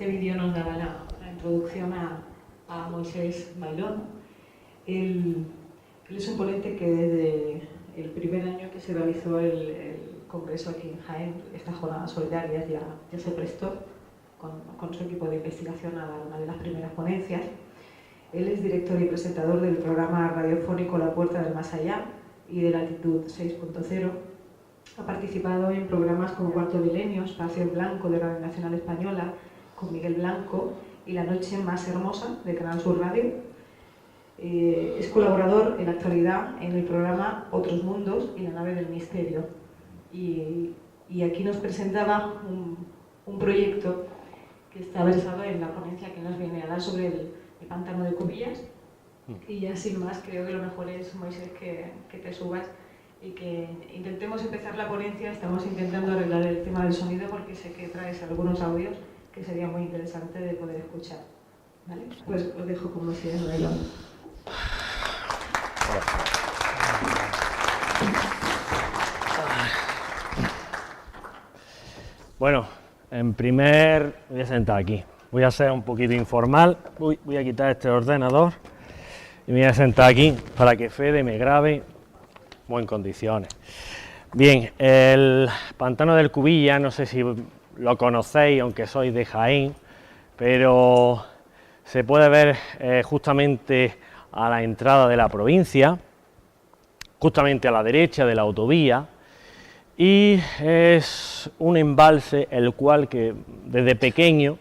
vídeo nos daba la introducción a Moisés Bailón. Él es un ponente que desde el primer año que se realizó el congreso aquí en Jaén, estas jornadas solidarias, ya se prestó con su equipo de investigación a dar una de las primeras ponencias. Él es director y presentador del programa radiofónico La Puerta del Más Allá y de Latitud 6.0. Ha participado en programas como Cuarto Milenio, Espacio en Blanco de Radio Nacional Española, con Miguel Blanco, y La Noche Más Hermosa de Canal Sur Radio. Es colaborador en la actualidad en el programa Otros Mundos y La Nave del Misterio. Y aquí nos presentaba un proyecto que está versado en la ponencia que nos viene a dar sobre el pantano de Cubillas. Y ya sin más, creo que lo mejor es, Moisés, que te subas y que intentemos empezar la ponencia. Estamos intentando arreglar el tema del sonido porque sé que traes algunos audios que sería muy interesante de poder escuchar. ¿Vale? Pues os dejo con Moisés Bailón. Bueno, voy a sentar aquí. Voy a ser un poquito informal. Voy a quitar este ordenador y me voy a sentar aquí para que Fede me grabe en condiciones. Bien, el pantano del Cubilla, no sé si lo conocéis, aunque sois de Jaén, pero se puede ver justamente a la entrada de la provincia, justamente a la derecha de la autovía, y es un embalse el cual que desde pequeño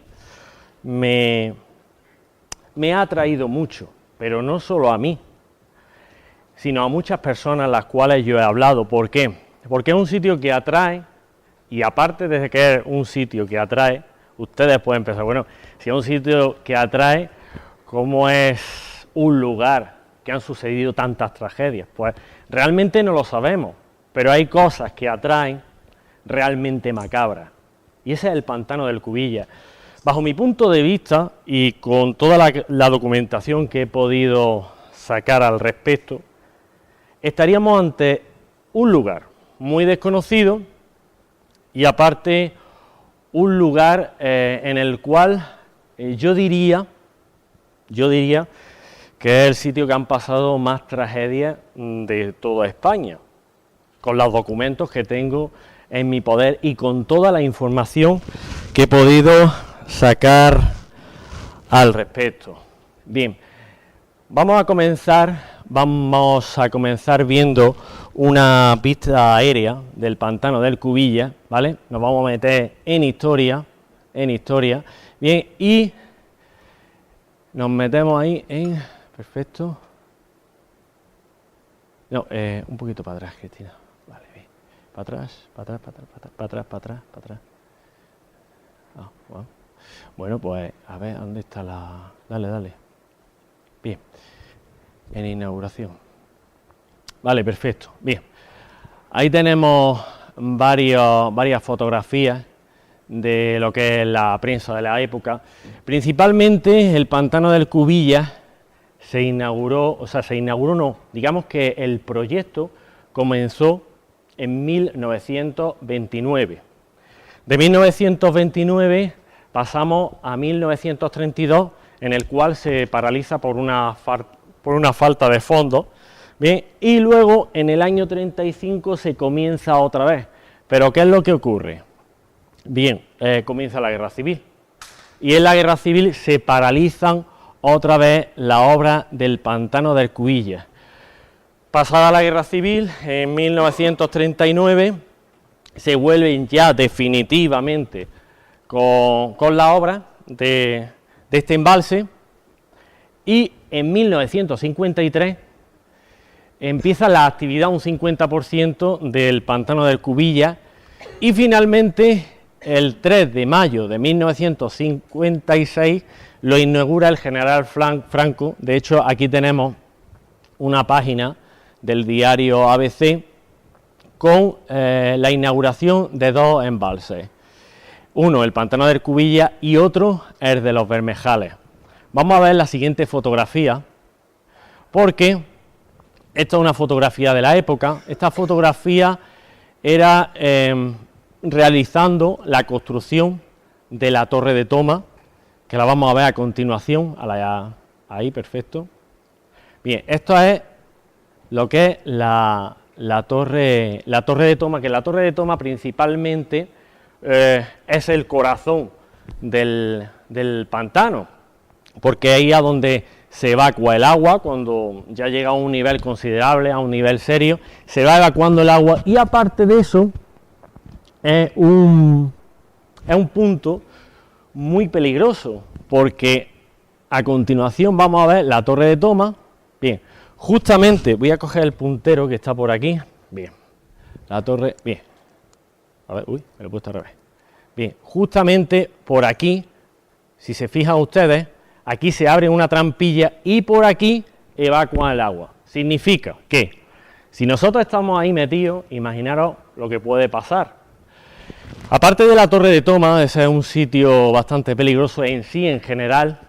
me ha atraído mucho, pero no solo a mí, sino a muchas personas las cuales yo he hablado. ¿Por qué? Porque es un sitio que atrae, y aparte de que es un sitio que atrae, ustedes pueden pensar, bueno, si es un sitio que atrae, ¿cómo es un lugar que han sucedido tantas tragedias? Pues realmente no lo sabemos, pero hay cosas que atraen realmente macabras, y ese es el pantano del Cubilla. Bajo mi punto de vista, y con toda la documentación que he podido sacar al respecto, estaríamos ante un lugar muy desconocido y aparte un lugar en el cual yo diría que es el sitio que han pasado más tragedias de toda España, con los documentos que tengo en mi poder y con toda la información que he podido sacar al respecto. Bien, vamos a comenzar viendo una pista aérea del pantano del Cubilla, ¿vale? Nos vamos a meter en historia, bien, y nos metemos ahí en, perfecto, no, un poquito para atrás, Cristina, vale, bien, para atrás. Ah, bueno, pues a ver, ¿dónde está la...? Dale. Bien, en inauguración. Vale, perfecto, bien. Ahí tenemos varias fotografías de lo que es la prensa de la época. Principalmente el pantano del Cubilla digamos que el proyecto comenzó en 1929. De 1929 pasamos a 1932, en el cual se paraliza por una falta de fondos, bien, y luego en el año 35 se comienza otra vez. Pero ¿qué es lo que ocurre? Bien, comienza la guerra civil, y en la guerra civil se paralizan otra vez la obra del pantano del Cubilla. Pasada la guerra civil, en 1939, se vuelven ya definitivamente con la obra de este embalse, y en 1953 empieza la actividad un 50% del pantano del Cubilla, y finalmente el 3 de mayo de 1956 lo inaugura el general Franco. De hecho, aquí tenemos una página del diario ABC con la inauguración de dos embalses. Uno, el pantano del Cubilla, y otro, el de los Bermejales. Vamos a ver la siguiente fotografía, porque esta es una fotografía de la época. Esta fotografía era realizando la construcción de la Torre de Toma, que la vamos a ver a continuación, ahí, perfecto. Bien, esto es lo que es la torre de toma, que la torre de toma principalmente es el corazón del pantano, porque ahí es donde se evacúa el agua cuando ya llega a un nivel considerable, a un nivel serio, se va evacuando el agua, y aparte de eso es un punto muy peligroso, porque a continuación vamos a ver la torre de toma. Bien, justamente voy a coger el puntero que está por aquí. Bien, la torre, bien, a ver, uy, me lo he puesto al revés. Bien, justamente por aquí, si se fijan ustedes, aquí se abre una trampilla y por aquí evacúa el agua. Significa que si nosotros estamos ahí metidos, imaginaros lo que puede pasar. Aparte de la torre de toma, ese es un sitio bastante peligroso en sí, en general.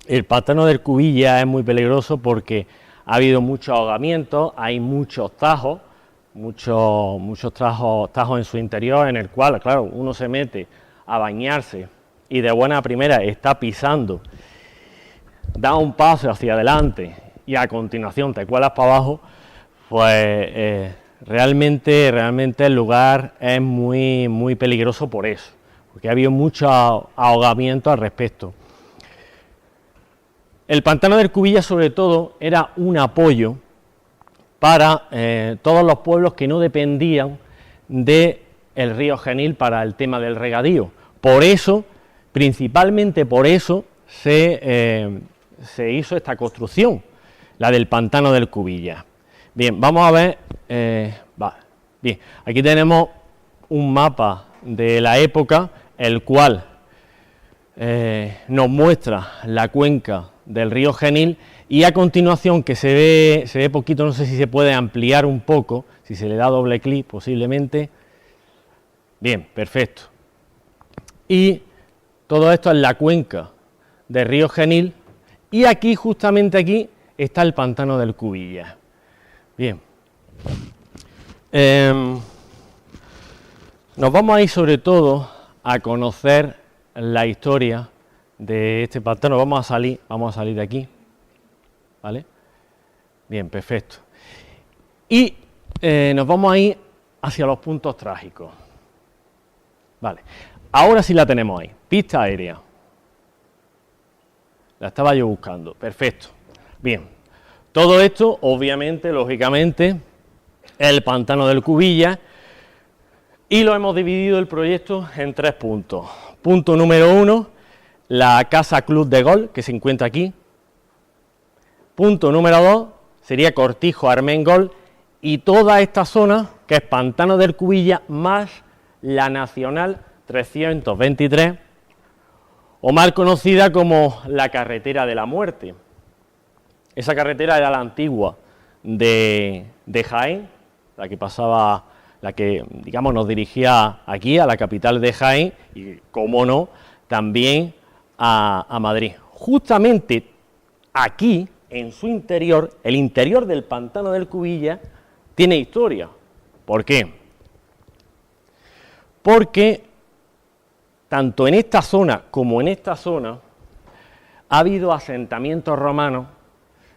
El pantano del Cubilla es muy peligroso porque ha habido muchos ahogamientos, hay muchos tajos, muchos tajos en su interior, en el cual, claro, uno se mete a bañarse y de buena primera está pisando, da un paso hacia adelante y a continuación te cuelas para abajo, pues realmente el lugar es muy peligroso por eso, porque ha habido mucho ahogamiento al respecto. El pantano del Cubilla, sobre todo, era un apoyo para todos los pueblos que no dependían del río Genil para el tema del regadío. Por eso, principalmente por eso, se hizo esta construcción, la del pantano del Cubilla. Bien, vamos a ver, bien, aquí tenemos un mapa de la época, el cual nos muestra la cuenca del río Genil, y a continuación, que se ve poquito, no sé si se puede ampliar un poco, si se le da doble clic posiblemente. Bien, perfecto. Y todo esto es la cuenca del río Genil, y aquí, justamente aquí, está el pantano del Cubilla. Bien. Nos vamos a ir sobre todo a conocer la historia de este pantano. Vamos a salir de aquí, ¿vale? Bien, perfecto. Y nos vamos a ir hacia los puntos trágicos. Vale, ahora sí la tenemos ahí, pista aérea. La estaba yo buscando, perfecto. Bien, todo esto, obviamente, lógicamente, el pantano del Cubilla, y lo hemos dividido el proyecto en 3 puntos. Punto número 1, la Casa Club de Golf, que se encuentra aquí. Punto número 2 sería Cortijo Armengol, y toda esta zona, que es Pantano del Cubilla, más la Nacional 323, o mal conocida como la Carretera de la Muerte. Esa carretera era la antigua de Jaén, la que pasaba, la que, digamos, nos dirigía aquí, a la capital de Jaén, y, como no, también a Madrid. Justamente aquí, en su interior, el interior del Pantano del Cubilla, tiene historia. ¿Por qué? Porque tanto en esta zona como en esta zona ha habido asentamientos romanos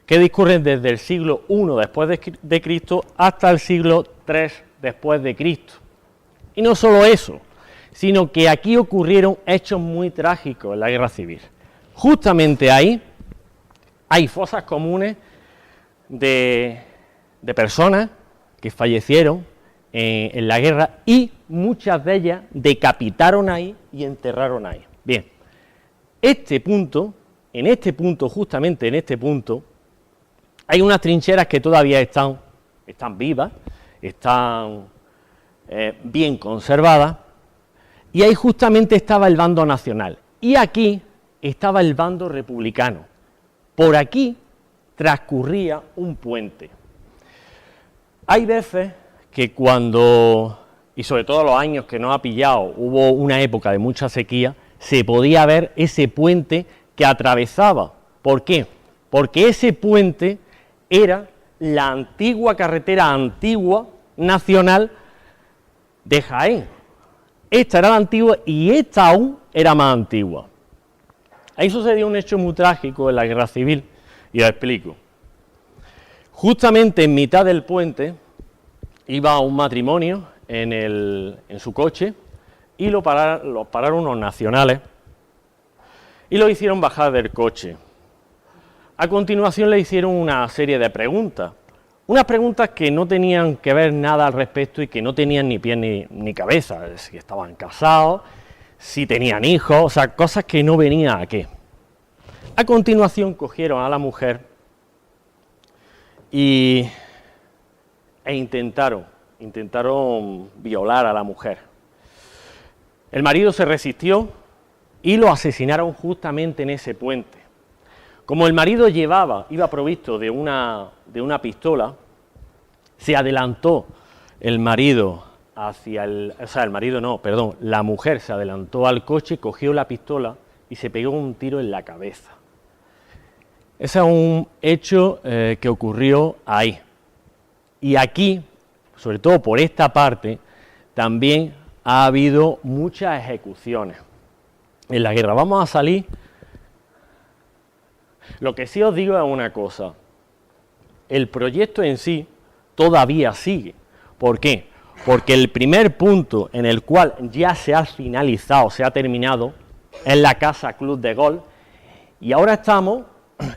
que discurren desde el siglo I después de Cristo hasta el siglo III después de Cristo. Y no solo eso, sino que aquí ocurrieron hechos muy trágicos en la Guerra Civil. Justamente ahí hay fosas comunes de personas que fallecieron en la guerra, y muchas de ellas decapitaron ahí y enterraron ahí. Bien, justamente en este punto, hay unas trincheras que todavía están vivas, están bien conservadas, y ahí justamente estaba el bando nacional, y aquí estaba el bando republicano. Por aquí transcurría un puente. Hay veces que cuando, y sobre todo los años que nos ha pillado, hubo una época de mucha sequía, se podía ver ese puente que atravesaba. ¿Por qué? Porque ese puente era la antigua carretera nacional de Jaén. Esta era la antigua y esta aún era más antigua. Ahí sucedió un hecho muy trágico en la Guerra Civil, y os explico. Justamente en mitad del puente iba un matrimonio en su coche y lo pararon unos nacionales y lo hicieron bajar del coche. A continuación le hicieron una serie de preguntas, unas preguntas que no tenían que ver nada al respecto y que no tenían ni pies ni cabeza, si estaban casados, si tenían hijos, o sea, cosas que no venían a qué. A continuación cogieron a la mujer e intentaron violar a la mujer. El marido se resistió y lo asesinaron justamente en ese puente. Como el marido iba provisto de una pistola, se adelantó el marido la mujer se adelantó al coche, cogió la pistola y se pegó un tiro en la cabeza. Ese es un hecho que ocurrió ahí. Y aquí, sobre todo por esta parte, también ha habido muchas ejecuciones en la guerra. Vamos a salir. Lo que sí os digo es una cosa. El proyecto en sí todavía sigue. ¿Por qué? Porque el primer punto en el cual ya se ha finalizado, se ha terminado, es la Casa Club de Golf. Y ahora estamos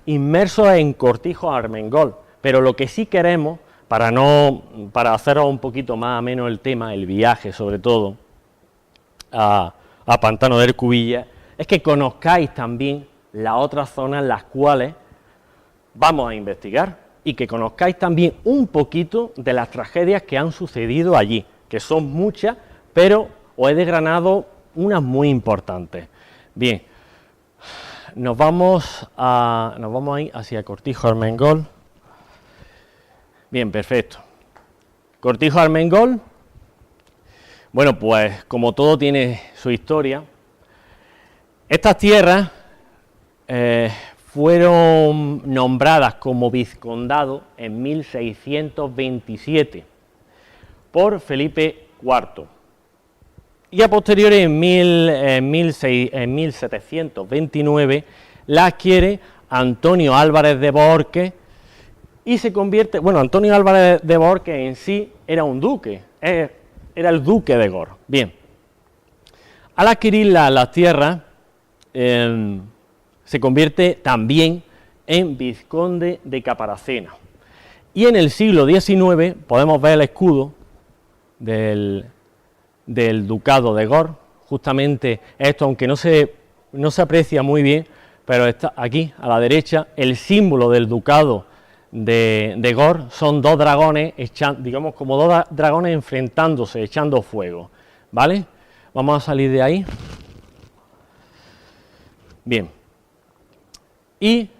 inmersos en Cortijo Armengol. Pero lo que sí queremos, para haceros un poquito más ameno el tema, el viaje sobre todo, a Pantano del Cubilla, es que conozcáis también las otras zonas en las cuales vamos a investigar y que conozcáis también un poquito de las tragedias que han sucedido allí, que son muchas, pero os he desgranado unas muy importantes. Bien, nos vamos ahí hacia Cortijo Armengol. Bien, perfecto. Cortijo Armengol, bueno, pues como todo tiene su historia, estas tierras fueron nombradas como vizcondado en 1627 por Felipe IV y a posteriori en 1729 la adquiere Antonio Álvarez de Bohorques y se convierte, bueno, Antonio Álvarez de Bohorques en sí era un duque, era el duque de Gor. Bien, al adquirir las tierras se convierte también en vizconde de Caparacena. Y en el siglo XIX podemos ver el escudo del ducado de Gor, justamente esto, aunque no se aprecia muy bien, pero está aquí a la derecha, el símbolo del ducado de Gor son dos dragones, digamos como dos dragones enfrentándose, echando fuego, ¿vale? Vamos a salir de ahí. Bien. Y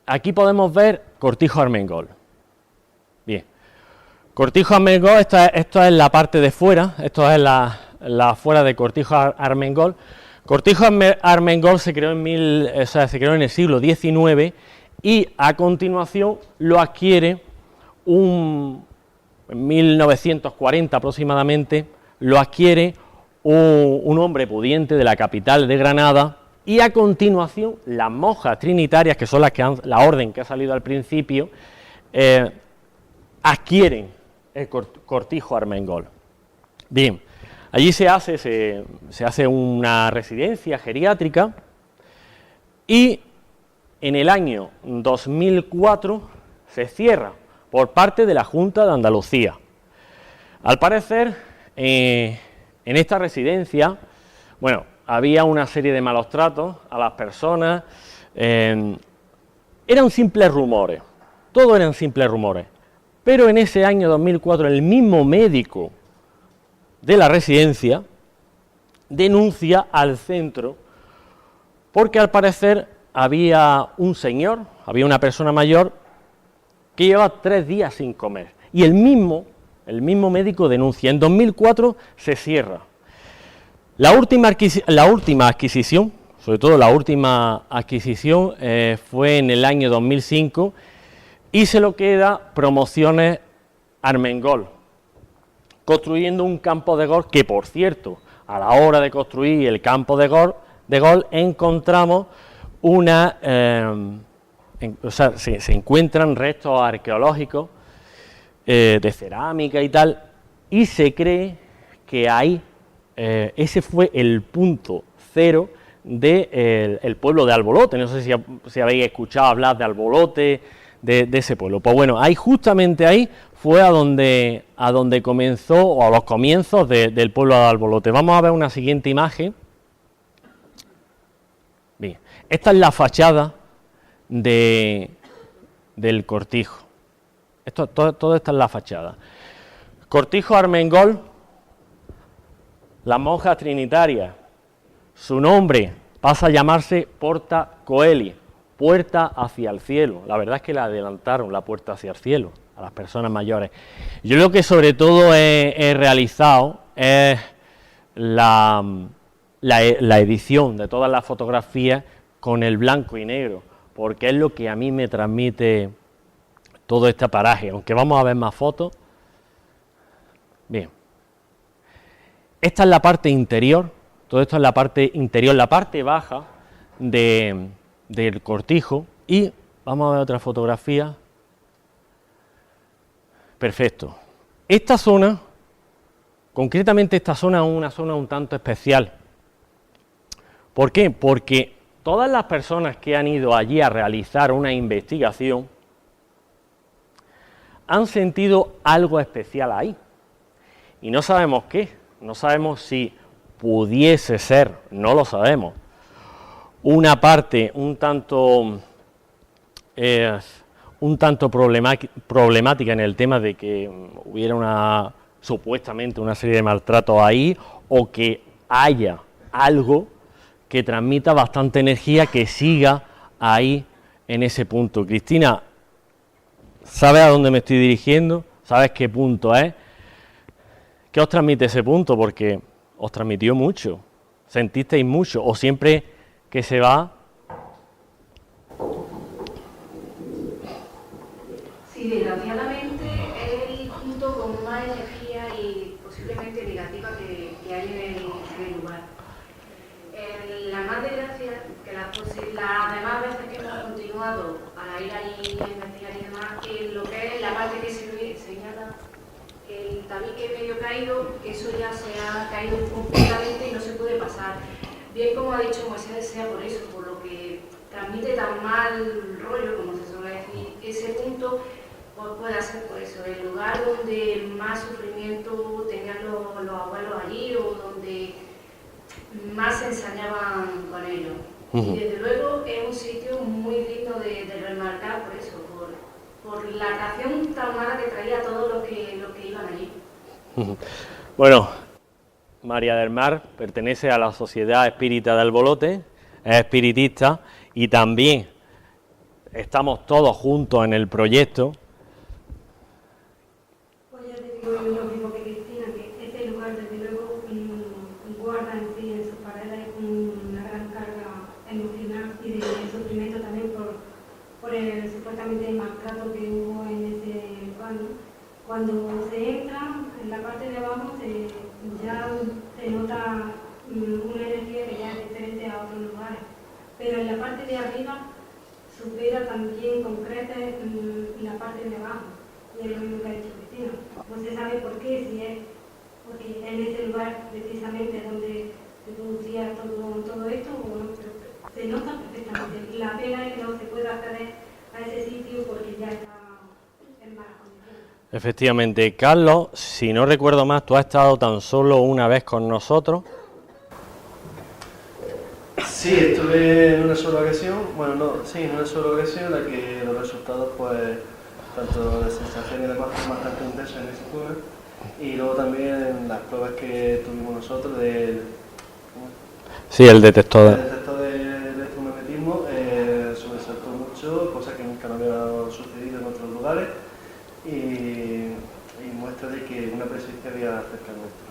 aquí podemos ver Cortijo Armengol. Bien. Cortijo Armengol, esto es la parte de fuera, esto es la fuera de Cortijo Armengol. Cortijo Armengol se creó en el siglo XIX y a continuación lo adquiere en 1940 aproximadamente, lo adquiere un hombre pudiente de la capital de Granada. Y a continuación, las monjas trinitarias, que son la orden que ha salido al principio, adquieren el Cortijo Armengol. Bien, allí se hace una residencia geriátrica y en el año 2004 se cierra por parte de la Junta de Andalucía. Al parecer, en esta residencia, bueno, había una serie de malos tratos a las personas, eran simples rumores, todo eran simples rumores, pero en ese año 2004 el mismo médico de la residencia denuncia al centro porque al parecer había un señor, había una persona mayor que llevaba 3 días sin comer y el mismo médico denuncia. En 2004 se cierra. La última adquisición, sobre todo la última adquisición, fue en el año 2005 y se lo queda Promociones Armengol, construyendo un campo de golf que, por cierto, a la hora de construir el campo de golf encontramos se encuentran restos arqueológicos de cerámica y tal, y se cree que ahí ese fue el punto cero del pueblo de Albolote. No sé si habéis escuchado hablar de Albolote, de ese pueblo. Pues bueno, ahí justamente ahí fue a donde comenzó, o a los comienzos del pueblo de Albolote. Vamos a ver una siguiente imagen. Bien, esta es la fachada del cortijo. Todo esto es la fachada. Cortijo Armengol, las monjas trinitarias. Su nombre pasa a llamarse Porta Coeli, puerta hacia el cielo. La verdad es que le adelantaron la puerta hacia el cielo a las personas mayores. Yo lo que sobre todo he realizado es la edición de todas las fotografías con el blanco y negro, porque es lo que a mí me transmite todo este paraje, aunque vamos a ver más fotos. Bien, esta es la parte interior, todo esto es la parte interior, la parte baja del cortijo, y vamos a ver otra fotografía. Perfecto. Esta zona, concretamente esta zona, es una zona un tanto especial. ¿Por qué? Porque todas las personas que han ido allí a realizar una investigación han sentido algo especial ahí. Y no sabemos qué, no sabemos si pudiese ser, no lo sabemos, una parte un tanto problemática en el tema de que hubiera supuestamente una serie de maltratos ahí, o que haya algo que transmita bastante energía, que siga ahí en ese punto. Cristina, ¿sabes a dónde me estoy dirigiendo? ¿Sabes qué punto es? ¿Qué os transmite ese punto? Porque os transmitió mucho, sentisteis mucho, o siempre que se va. Sí, desgraciadamente es el punto con más energía y posiblemente negativa que hay en el lugar. La más desgracia, que las demás veces que hemos continuado para ir allí a investigar y demás, lo que es la parte que se señala, el tabique medio caído, eso ya se ha caído completamente y no se puede pasar. Bien, como ha dicho Moisés, sea por eso, por lo que transmite tan mal rollo, como se suele decir, ese punto pues puede ser por eso, el lugar donde más sufrimiento tenían los abuelos allí, o donde más se ensañaban con ellos. Y desde luego es un sitio muy digno de remarcar por eso, por la atracción tan mala que traía a todos los que iban allí. Bueno, María del Mar pertenece a la Sociedad Espírita de Albolote, es espiritista, y también estamos todos juntos en el proyecto. Pues ya te digo yo lo mismo que Cristina, que este lugar desde luego guarda en sí, en sus paredes, una gran carga emocional y de sufrimiento también por el supuestamente maltrato que hubo en ese lugar, ¿no? Cuando se entra en la parte de abajo ya se nota una energía que ya es diferente a otros lugares, pero en la parte de arriba supera también con creces la parte de abajo, y es lo mismo que ha dicho Cristina. No se sabe por qué, si es porque en ese lugar precisamente donde se producía todo esto, o no, pero se nota perfectamente. La pena es que no se pueda acceder a ese sitio porque ya está en malas condiciones. Efectivamente, Carlos, si no recuerdo más, tú has estado tan solo una vez con nosotros. Sí, estuve en una sola ocasión, en una sola ocasión, en la que los resultados, pues, tanto de sensación y demás, fueron bastante intensos en ese túnel, y luego también las pruebas que tuvimos nosotros del el detector de electromagnetismo, sobresaltó mucho, cosas que nunca nos habían sucedido en otros lugares, y muestra de que una presencia había cerca nuestro.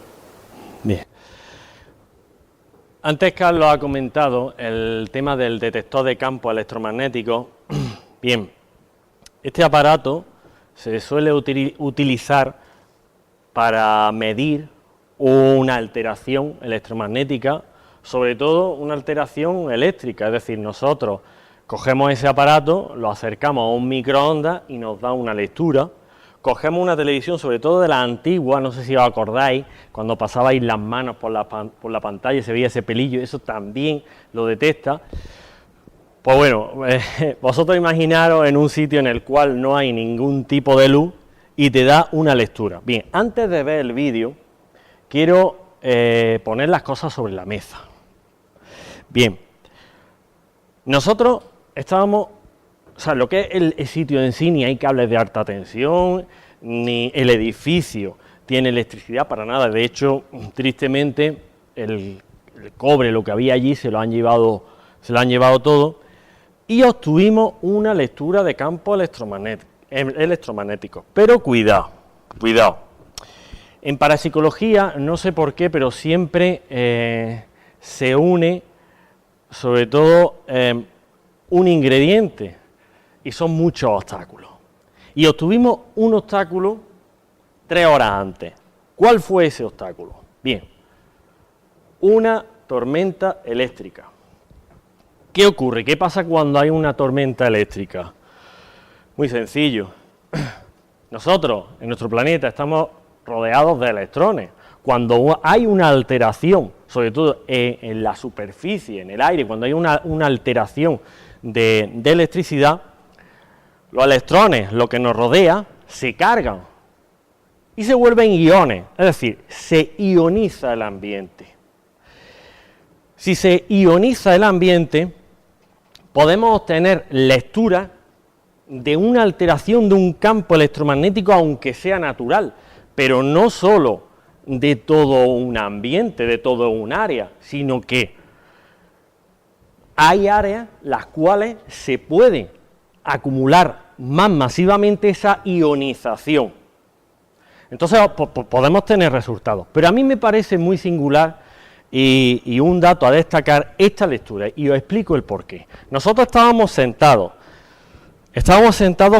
Bien. Antes Carlos ha comentado el tema del detector de campo electromagnético. Bien, este aparato se suele utilizar para medir una alteración electromagnética sobre todo una alteración eléctrica, es decir, nosotros cogemos ese aparato, lo acercamos a un microondas y nos da una lectura. Cogemos una televisión, sobre todo de la antigua, no sé si os acordáis, cuando pasabais las manos por la pantalla y se veía ese pelillo, eso también lo detecta. Pues bueno, vosotros imaginaros en un sitio en el cual no hay ningún tipo de luz y te da una lectura. Bien, antes de ver el vídeo, quiero poner las cosas sobre la mesa. Bien, nosotros estábamos, o sea, lo que es el sitio en sí, ni hay cables de alta tensión, ni el edificio tiene electricidad para nada. De hecho, tristemente, el cobre, lo que había allí, se lo han llevado todo, y obtuvimos una lectura de campo electromagnético. Pero cuidado. En parapsicología, no sé por qué, pero siempre se une, sobre todo, un ingrediente, y son muchos obstáculos. Y obtuvimos un obstáculo 3 horas antes. ¿Cuál fue ese obstáculo? Bien, una tormenta eléctrica. ¿Qué ocurre? ¿Qué pasa cuando hay una tormenta eléctrica? Muy sencillo. Nosotros, en nuestro planeta, estamos rodeados de electrones. Cuando hay una alteración, sobre todo en la superficie, en el aire, cuando hay una alteración de electricidad, los electrones, lo que nos rodea, se cargan y se vuelven iones, es decir, se ioniza el ambiente. Si se ioniza el ambiente, podemos obtener lectura de una alteración de un campo electromagnético, aunque sea natural, pero no solo de todo un ambiente, de todo un área, sino que hay áreas las cuales se puede acumular más masivamente esa ionización. Entonces podemos tener resultados, pero a mí me parece muy singular y un dato a destacar esta lectura, y os explico el porqué. Nosotros estábamos sentados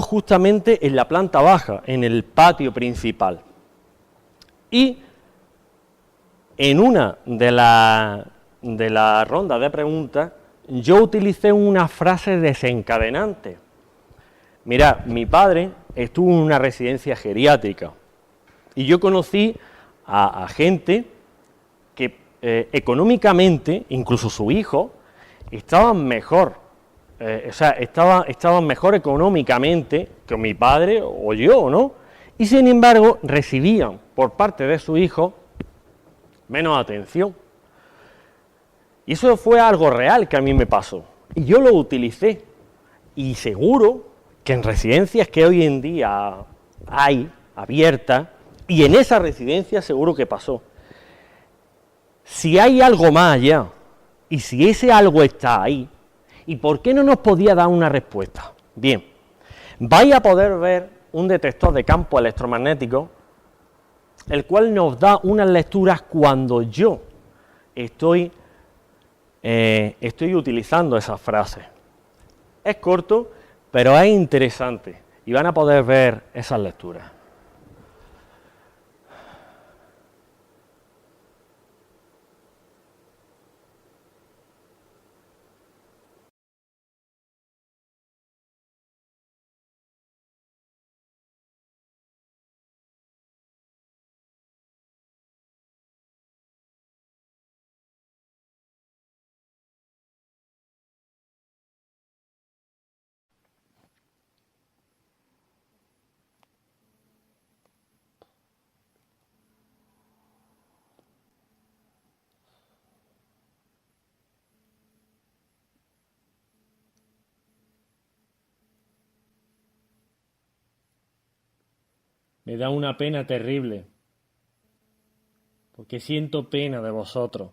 justamente en la planta baja, en el patio principal, y en una de las rondas de preguntas yo utilicé una frase desencadenante. Mirad, mi padre estuvo en una residencia geriátrica y yo conocí a gente que económicamente, incluso su hijo, estaban mejor, estaban mejor económicamente que mi padre o yo, ¿no? Y sin embargo recibían por parte de su hijo menos atención. Y eso fue algo real que a mí me pasó. Y yo lo utilicé. Y seguro que en residencias que hoy en día hay abiertas, y en esa residencia seguro que pasó. Si hay algo más allá, y si ese algo está ahí, ¿y por qué no nos podía dar una respuesta? Bien, vais a poder ver un detector de campo electromagnético, el cual nos da unas lecturas cuando yo estoy utilizando esas frases. Es corto, pero es interesante, y van a poder ver esas lecturas. Me da una pena terrible, porque siento pena de vosotros.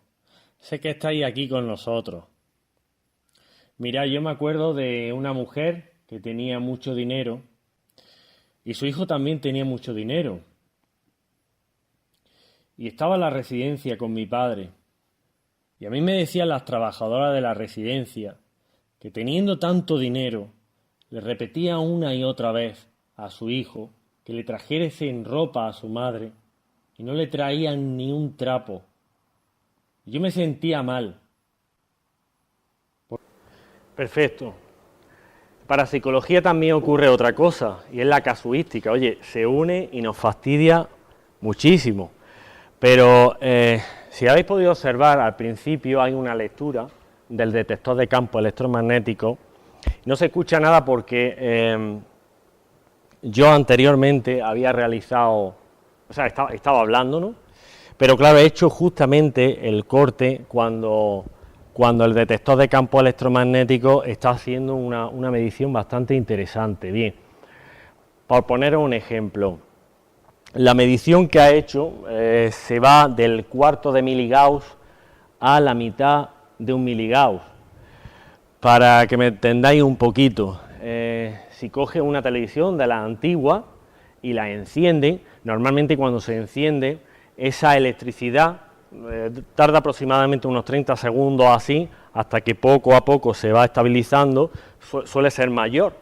Sé que estáis aquí con nosotros. Mirad, yo me acuerdo de una mujer que tenía mucho dinero, y su hijo también tenía mucho dinero. Y estaba en la residencia con mi padre. Y a mí me decían las trabajadoras de la residencia que teniendo tanto dinero, le repetía una y otra vez a su hijo que le trajese en ropa a su madre y no le traían ni un trapo. Yo me sentía mal. Perfecto. Para psicología también ocurre otra cosa, y es la casuística. Oye, se une y nos fastidia muchísimo. Pero si habéis podido observar, al principio hay una lectura del detector de campo electromagnético. No se escucha nada porque yo anteriormente había realizado, o sea, estaba hablando, ¿no? Pero claro, he hecho justamente el corte cuando el detector de campo electromagnético está haciendo una medición bastante interesante. Bien, por poner un ejemplo, la medición que ha hecho se va del cuarto de miligauss a la mitad de un miligauss. Para que me entendáis un poquito, si coge una televisión de la antigua y la enciende, normalmente cuando se enciende, esa electricidad tarda aproximadamente unos 30 segundos así, hasta que poco a poco se va estabilizando, suele ser mayor.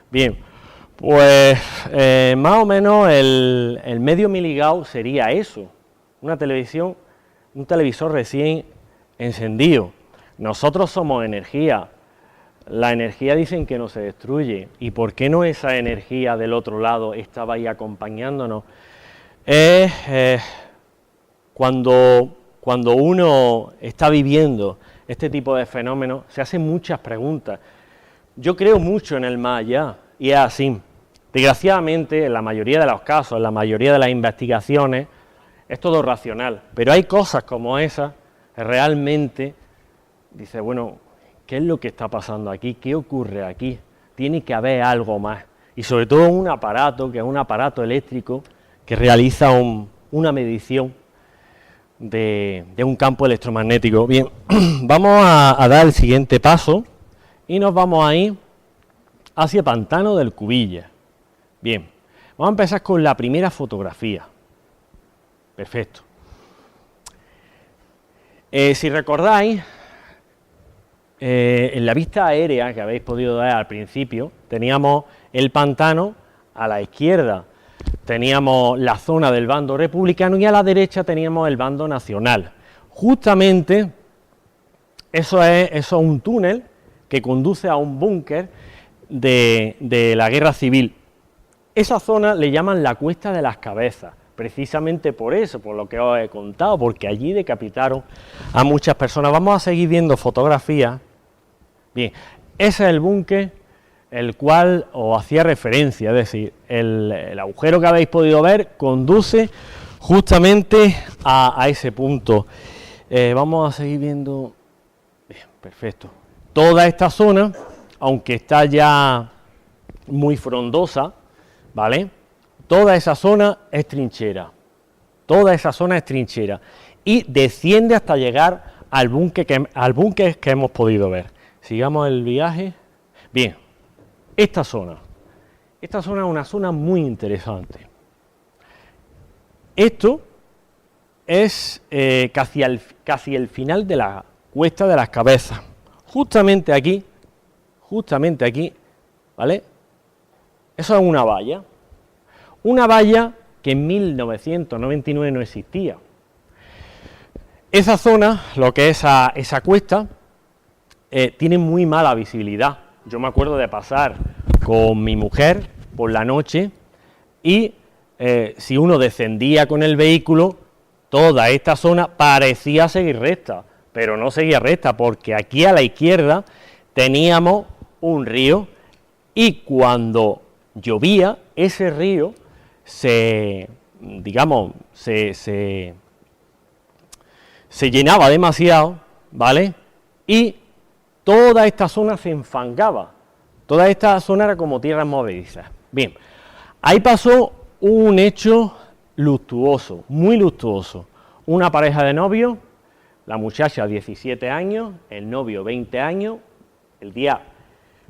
Bien, pues más o menos el medio miligauss sería eso, una televisión, un televisor recién encendido. Nosotros somos energía, la energía dicen que no se destruye, ¿y por qué no esa energía del otro lado estaba ahí acompañándonos? Cuando uno está viviendo este tipo de fenómenos, se hacen muchas preguntas. Yo creo mucho en el más allá, y es así. Desgraciadamente, en la mayoría de los casos, en la mayoría de las investigaciones, es todo racional, pero hay cosas como esas que realmente dice, bueno, ¿qué es lo que está pasando aquí? ¿Qué ocurre aquí? Tiene que haber algo más. Y sobre todo un aparato, que es un aparato eléctrico, que realiza una medición de un campo electromagnético. Bien, vamos a dar el siguiente paso y nos vamos a ir hacia Pantano del Cubilla. Bien, vamos a empezar con la primera fotografía. Perfecto. Si recordáis, en la vista aérea que habéis podido ver al principio, teníamos el pantano a la izquierda, teníamos la zona del bando republicano y a la derecha teníamos el bando nacional. Justamente eso es un túnel que conduce a un búnker de la guerra civil. Esa zona le llaman la Cuesta de las Cabezas, precisamente por eso, por lo que os he contado, porque allí decapitaron a muchas personas. Vamos a seguir viendo fotografías. Bien, ese es el búnker el cual os hacía referencia, es decir, el agujero que habéis podido ver conduce justamente a ese punto. Vamos a seguir viendo. Bien, perfecto. Toda esta zona, aunque está ya muy frondosa, ¿vale? Toda esa zona es trinchera. Toda esa zona es trinchera. Y desciende hasta llegar al búnker que hemos podido ver. Sigamos el viaje. Bien, esta zona es una zona muy interesante. Esto es casi el final de la Cuesta de las Cabezas. Justamente aquí, ¿vale? Eso es una valla que en 1999 no existía. Esa zona, lo que es esa cuesta, tiene muy mala visibilidad. Yo me acuerdo de pasar con mi mujer por la noche y si uno descendía con el vehículo, toda esta zona parecía seguir recta, pero no seguía recta porque aquí a la izquierda teníamos un río y cuando llovía ese río se llenaba demasiado, ¿vale? Y toda esta zona se enfangaba, toda esta zona era como tierras movedizas. Bien, ahí pasó un hecho luctuoso, muy luctuoso. Una pareja de novios, la muchacha 17 años, el novio 20 años, el día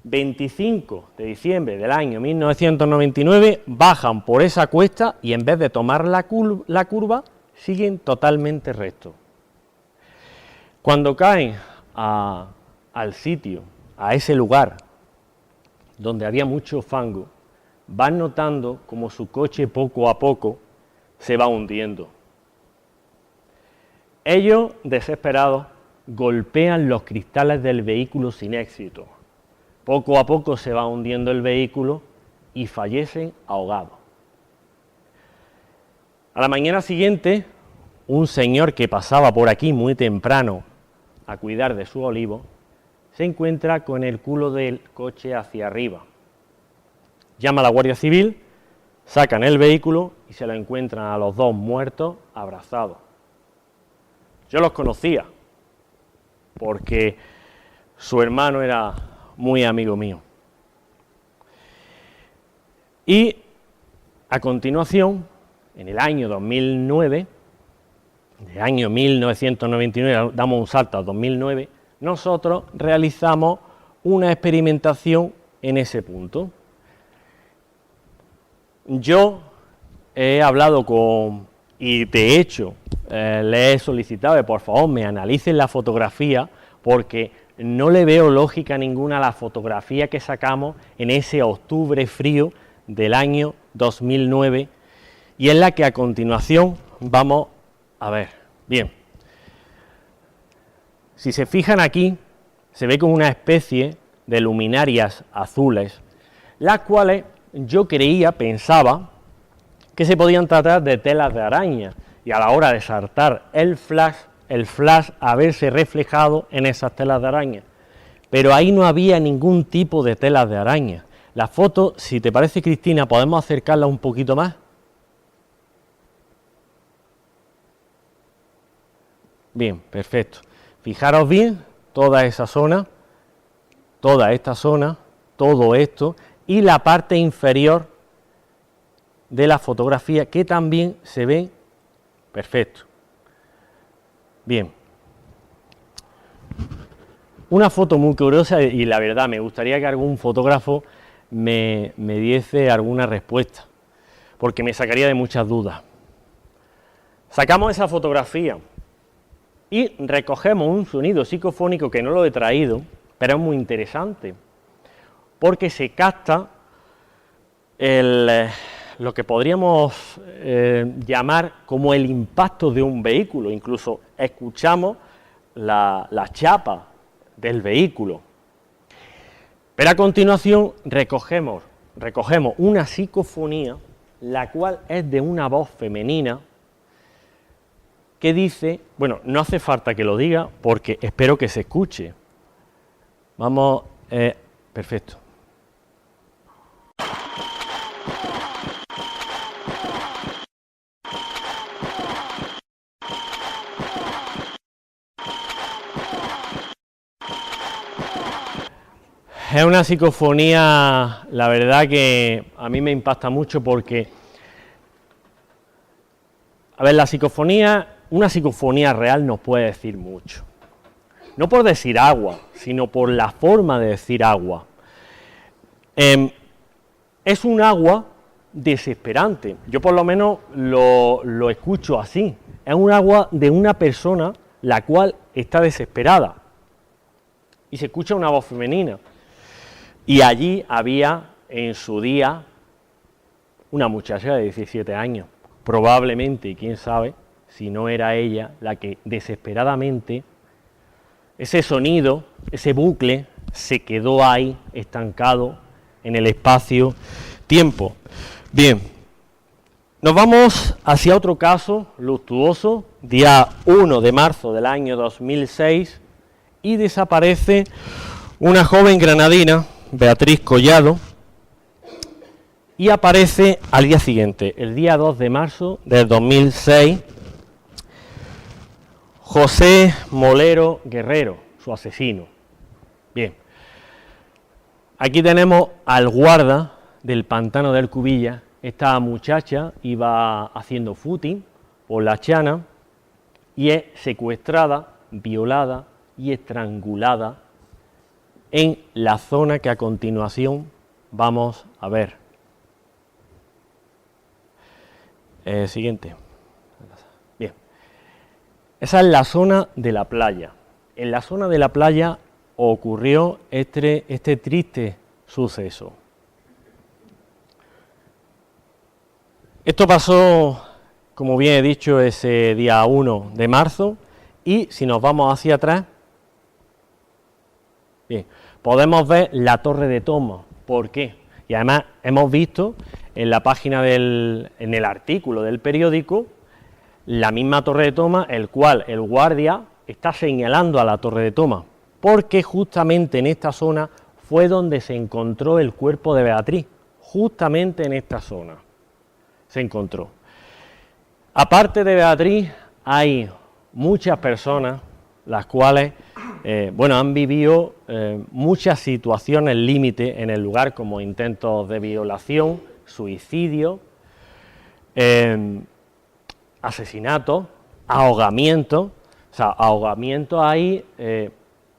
25 de diciembre del año 1999, bajan por esa cuesta y en vez de tomar la curva, siguen totalmente rectos. Cuando caen al sitio, a ese lugar donde había mucho fango, van notando como su coche poco a poco se va hundiendo. Ellos, desesperados, golpean los cristales del vehículo sin éxito. Poco a poco se va hundiendo el vehículo y fallecen ahogados. A la mañana siguiente, un señor que pasaba por aquí muy temprano a cuidar de su olivo, se encuentra con el culo del coche hacia arriba. Llama a la Guardia Civil, sacan el vehículo y se lo encuentran a los dos muertos abrazados. Yo los conocía, porque su hermano era muy amigo mío. Y a continuación, en el año 2009, de año 1999, damos un salto a 2009, nosotros realizamos una experimentación en ese punto. Yo he hablado y de hecho le he solicitado que por favor me analicen la fotografía, porque no le veo lógica ninguna a la fotografía que sacamos en ese octubre frío del año 2009, y es la que a continuación vamos a ver. Bien, si se fijan aquí, se ve como una especie de luminarias azules, las cuales yo pensaba que se podían tratar de telas de araña, y a la hora de saltar el flash a verse reflejado en esas telas de araña. Pero ahí no había ningún tipo de telas de araña. La foto, si te parece, Cristina, podemos acercarla un poquito más. Bien, perfecto. Fijaros bien, toda esa zona, toda esta zona, todo esto, y la parte inferior de la fotografía, que también se ve perfecto. Bien. Una foto muy curiosa, y la verdad me gustaría que algún fotógrafo me diese alguna respuesta, porque me sacaría de muchas dudas. Sacamos esa fotografía y recogemos un sonido psicofónico que no lo he traído, pero es muy interesante, porque se capta lo que podríamos llamar como el impacto de un vehículo. Incluso escuchamos la chapa del vehículo. Pero a continuación recogemos una psicofonía, la cual es de una voz femenina, que dice, bueno, no hace falta que lo diga, porque espero que se escuche. Vamos, perfecto. Es una psicofonía, la verdad que a mí me impacta mucho, porque, a ver, una psicofonía real nos puede decir mucho. No por decir agua, sino por la forma de decir agua. Es un agua desesperante. Yo por lo menos lo escucho así. Es un agua de una persona la cual está desesperada. Y se escucha una voz femenina. Y allí había en su día una muchacha de 17 años. Probablemente, y quién sabe, si no era ella la que desesperadamente, ese sonido, ese bucle, se quedó ahí estancado en el espacio-tiempo. Bien, nos vamos hacia otro caso luctuoso, día 1 de marzo del año 2006, y desaparece una joven granadina, Beatriz Collado, y aparece al día siguiente, el día 2 de marzo del 2006, José Molero Guerrero, su asesino. Bien, aquí tenemos al guarda del pantano del Cubilla. Esta muchacha iba haciendo footing por la Chana y es secuestrada, violada y estrangulada en la zona que a continuación vamos a ver. Siguiente. Bien. Esa es la zona de la playa. En la zona de la playa ocurrió este triste suceso. Esto pasó, como bien he dicho, ese día 1 de marzo, y si nos vamos hacia atrás, bien, podemos ver la torre de Toma. ¿Por qué? Y además hemos visto en la página en el artículo del periódico, la misma torre de Toma, el cual el guardia está señalando a la torre de Toma, porque justamente en esta zona fue donde se encontró el cuerpo de Beatriz, justamente en esta zona se encontró. Aparte de Beatriz, hay muchas personas las cuales han vivido muchas situaciones límite en el lugar, como intentos de violación, suicidio, asesinatos, ahogamientos. O sea, ahogamientos ahí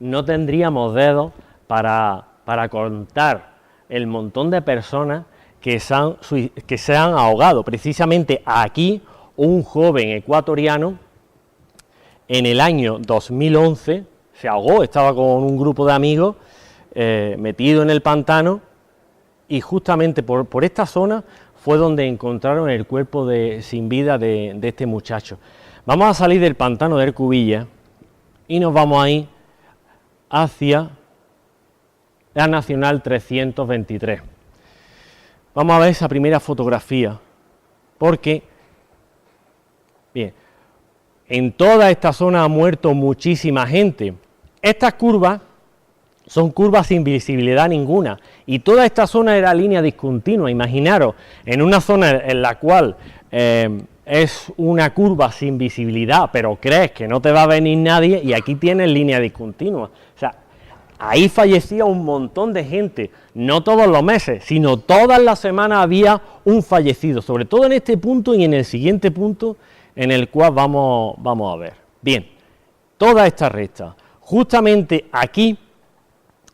no tendríamos dedos para contar el montón de personas que se han ahogado. Precisamente aquí, un joven ecuatoriano, en el año 2011, se ahogó, estaba con un grupo de amigos metido en el pantano, y justamente por esta zona fue donde encontraron el cuerpo sin vida de este muchacho. Vamos a salir del pantano de Hercubilla y nos vamos a ir hacia la Nacional 323. Vamos a ver esa primera fotografía, porque, bien, en toda esta zona ha muerto muchísima gente. Estas curvas son curvas sin visibilidad ninguna, y toda esta zona era línea discontinua. Imaginaros, en una zona en la cual es una curva sin visibilidad, pero crees que no te va a venir nadie, y aquí tienes línea discontinua. O sea, ahí fallecía un montón de gente, no todos los meses, sino todas las semanas había un fallecido, sobre todo en este punto y en el siguiente punto, en el cual vamos a ver. Bien, toda esta recta, justamente aquí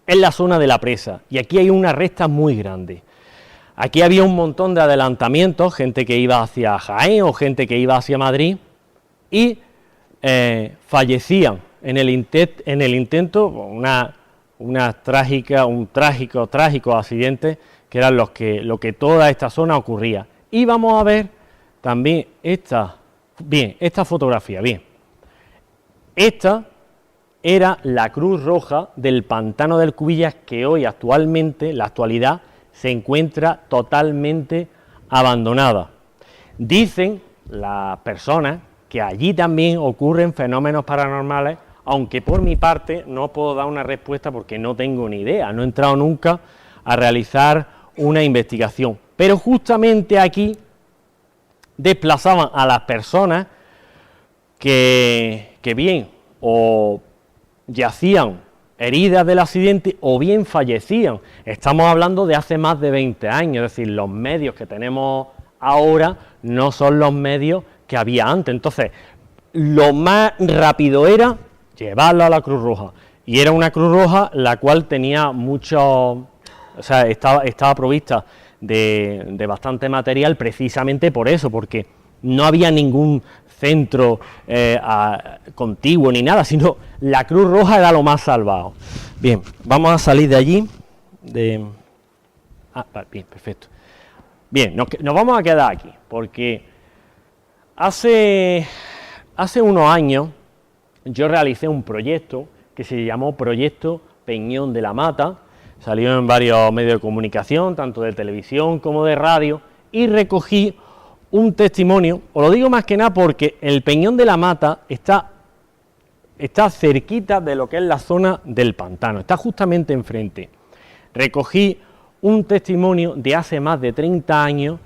es la zona de la presa, y aquí hay una recta muy grande. Aquí había un montón de adelantamientos, gente que iba hacia Jaén o gente que iba hacia Madrid, y fallecían en el intento, un trágico accidente, que eran lo que toda esta zona ocurría. Y vamos a ver también esta fotografía. Bien, esta era la Cruz Roja del pantano del Cubillas, que hoy actualmente, en la actualidad, se encuentra totalmente abandonada. Dicen las personas que allí también ocurren fenómenos paranormales, aunque por mi parte no puedo dar una respuesta porque no tengo ni idea, no he entrado nunca a realizar una investigación. Pero justamente aquí desplazaban a las personas que bien o yacían heridas del accidente o bien fallecían. Estamos hablando de hace más de 20 años, es decir, los medios que tenemos ahora no son los medios que había antes. Entonces, lo más rápido era llevarlo a la Cruz Roja, y era una Cruz Roja la cual tenía estaba provista de bastante material, precisamente por eso, porque no había ningún centro contiguo ni nada, sino la Cruz Roja era lo más salvado. Bien, vamos a salir de allí. Bien, perfecto. Bien, nos vamos a quedar aquí, porque hace unos años yo realicé un proyecto que se llamó Proyecto Peñón de la Mata, salió en varios medios de comunicación, tanto de televisión como de radio, y recogí un testimonio. Os lo digo más que nada porque el Peñón de la Mata está cerquita de lo que es la zona del pantano, está justamente enfrente. Recogí un testimonio de hace más de 30 años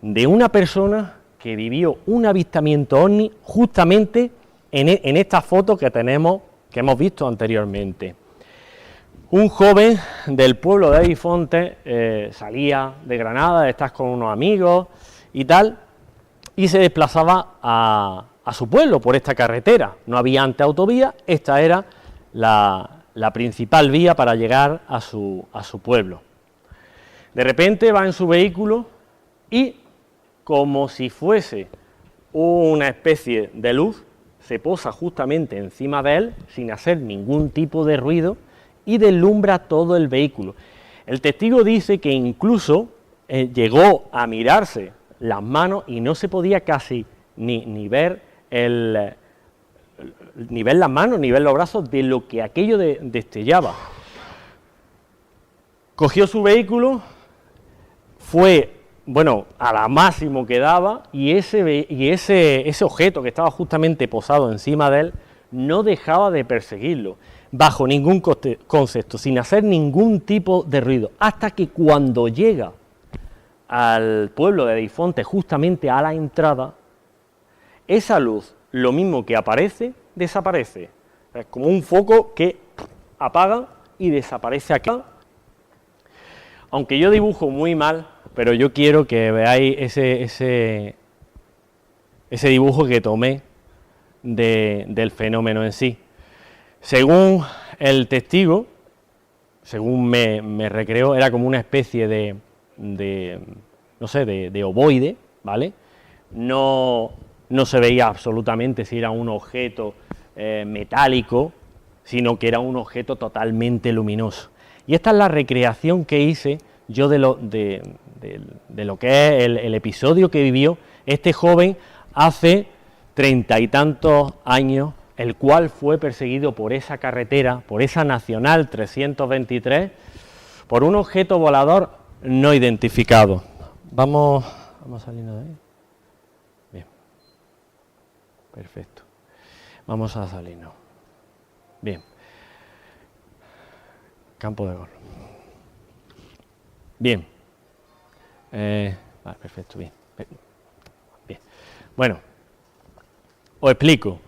de una persona que vivió un avistamiento ovni justamente en esta foto que hemos visto anteriormente. Un joven del pueblo de Avifonte salía de Granada, estás con unos amigos y tal, y se desplazaba a su pueblo por esta carretera. No había antes autovía, esta era la principal vía para llegar a su pueblo. De repente va en su vehículo y, como si fuese una especie de luz, se posa justamente encima de él sin hacer ningún tipo de ruido y deslumbra todo el vehículo. El testigo dice que incluso llegó a mirarse las manos y no se podía casi ni ver nivel las manos, nivel los brazos, de lo que aquello destellaba. Cogió su vehículo, fue, bueno, a la máximo que daba, y ese objeto que estaba justamente posado encima de él no dejaba de perseguirlo, bajo ningún concepto, sin hacer ningún tipo de ruido, hasta que cuando llega al pueblo de Deifonte, justamente a la entrada, esa luz, lo mismo que aparece, desaparece. Es como un foco que apaga y desaparece aquí. Aunque yo dibujo muy mal, pero yo quiero que veáis ese dibujo que tomé del fenómeno en sí. Según el testigo, según me recreó, era como una especie de ovoide, ¿vale? No se veía absolutamente si era un objeto metálico, sino que era un objeto totalmente luminoso. Y esta es la recreación que hice yo de lo que es el episodio que vivió este joven hace 30 y tantos años, el cual fue perseguido por esa carretera, por esa Nacional 323, por un objeto volador no identificado. Vamos a salirnos de ahí. Bien. Perfecto. Vamos a salirnos. Bien. Campo de gol. Bien. Vale, perfecto, bien. Bien. Bueno, os explico.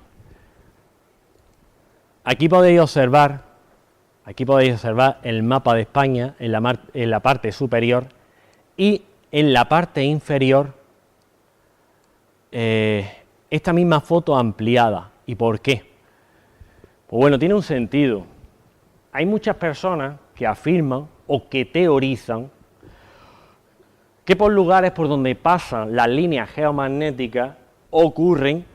Aquí podéis observar el mapa de España en la parte superior, y en la parte inferior esta misma foto ampliada. ¿Y por qué? Pues bueno, tiene un sentido. Hay muchas personas que afirman o que teorizan que por lugares por donde pasan las líneas geomagnéticas ocurren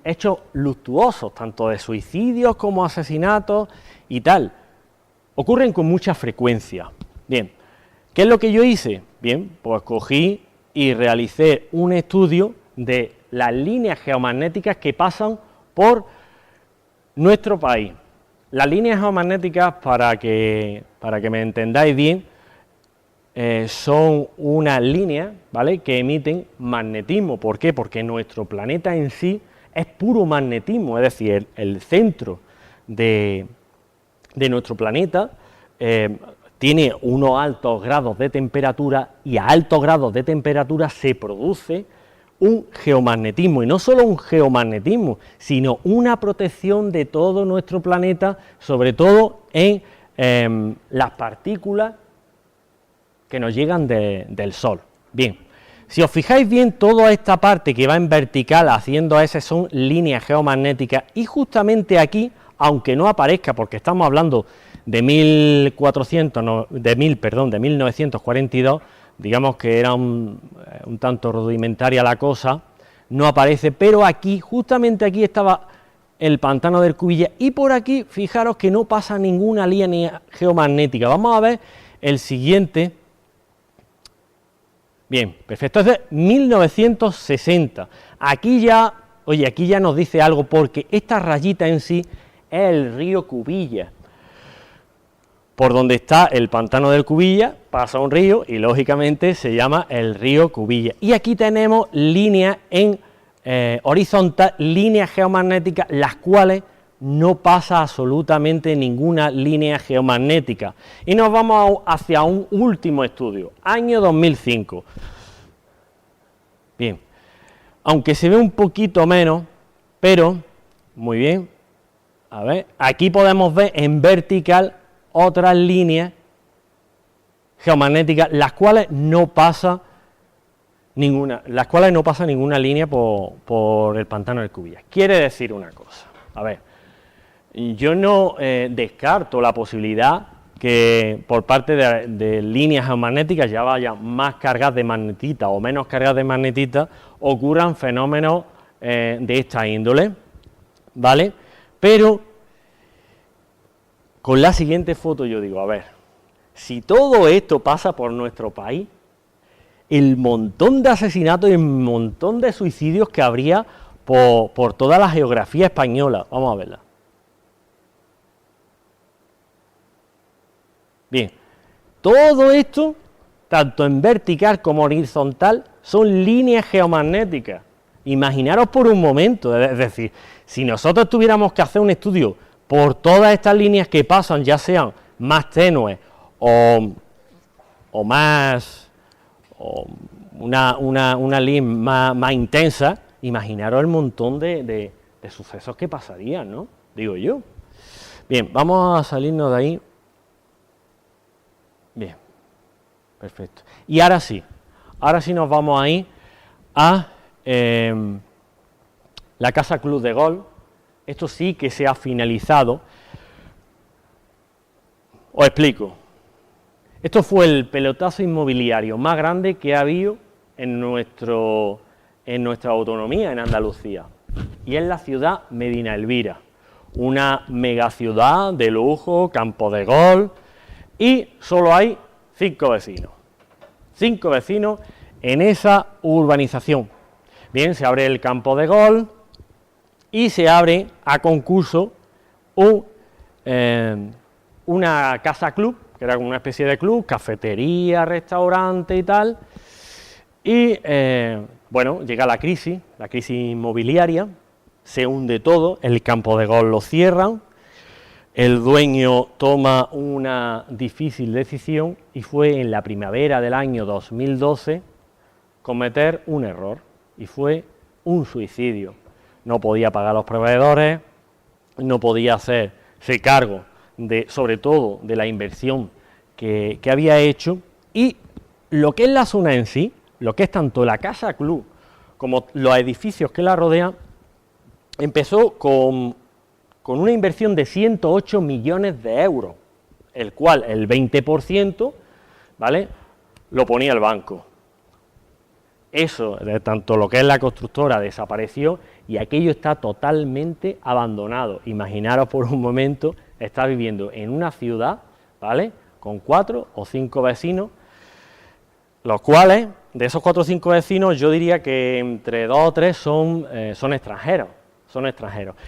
hechos luctuosos, tanto de suicidios como asesinatos y tal. Ocurren con mucha frecuencia. Bien, ¿qué es lo que yo hice? Bien, pues cogí y realicé un estudio de las líneas geomagnéticas que pasan por nuestro país. Las líneas geomagnéticas, para que me entendáis bien, son unas líneas, ¿vale?, que emiten magnetismo. ¿Por qué? Porque nuestro planeta en sí es puro magnetismo, es decir, el centro de nuestro planeta tiene unos altos grados de temperatura, y a altos grados de temperatura se produce un geomagnetismo, y no solo un geomagnetismo, sino una protección de todo nuestro planeta, sobre todo en las partículas que nos llegan del Sol. Bien, si os fijáis bien, toda esta parte que va en vertical haciendo S son líneas geomagnéticas, y justamente aquí, aunque no aparezca, porque estamos hablando de 1942, digamos que era un tanto rudimentaria la cosa, no aparece, pero aquí, justamente aquí estaba el pantano del Cubilla, y por aquí, fijaros que no pasa ninguna línea geomagnética. Vamos a ver el siguiente. Bien, perfecto, es de 1960. Aquí ya nos dice algo, porque esta rayita en sí es el río Cubilla. Por donde está el pantano del Cubilla pasa un río y lógicamente se llama el río Cubilla. Y aquí tenemos líneas en horizontal, líneas geomagnéticas, las cuales no pasa absolutamente ninguna línea geomagnética. Y nos vamos hacia un último estudio, año 2005. Bien, aunque se ve un poquito menos, pero, muy bien, a ver, aquí podemos ver en vertical otras líneas geomagnéticas, las cuales no pasa ninguna línea por el pantano del Cubilla. Quiere decir una cosa, a ver, yo no descarto la posibilidad que por parte de líneas geomagnéticas, ya vayan más cargadas de magnetita o menos cargadas de magnetita, ocurran fenómenos de esta índole, ¿vale? Pero con la siguiente foto yo digo, a ver, si todo esto pasa por nuestro país, el montón de asesinatos y el montón de suicidios que habría por toda la geografía española. Vamos a verla. Bien, todo esto, tanto en vertical como horizontal, son líneas geomagnéticas. Imaginaros por un momento, es decir, si nosotros tuviéramos que hacer un estudio por todas estas líneas que pasan, ya sean más tenues o más, o una línea más intensa, imaginaros el montón de sucesos que pasarían, ¿no? Digo yo. Bien, vamos a salirnos de ahí. Bien, perfecto. Y ahora sí nos vamos a ir a la Casa Club de Golf. Esto sí que se ha finalizado. Os explico. Esto fue el pelotazo inmobiliario más grande que ha habido en nuestra autonomía, en Andalucía. Y es la ciudad Medina Elvira, una megaciudad de lujo, campo de golf, y solo hay 5 vecinos. 5 vecinos en esa urbanización. Bien, se abre el campo de golf y se abre a concurso una casa club, que era como una especie de club, cafetería, restaurante y tal. Y bueno, llega la crisis inmobiliaria, se hunde todo, el campo de golf lo cierran, el dueño toma una difícil decisión y fue en la primavera del año 2012 cometer un error, y fue un suicidio. No podía pagar a los proveedores, no podía hacerse cargo sobre todo de la inversión que había hecho, y lo que es la zona en sí, lo que es tanto la casa club como los edificios que la rodean, empezó con una inversión de 108 millones de euros, el cual el 20%, ¿vale?, lo ponía el banco. Eso, de tanto lo que es la constructora, desapareció y aquello está totalmente abandonado. Imaginaros por un momento estar viviendo en una ciudad, ¿vale?, con 4 o 5 vecinos, los cuales, de esos 4 o 5 vecinos, yo diría que entre 2 o 3 son extranjeros.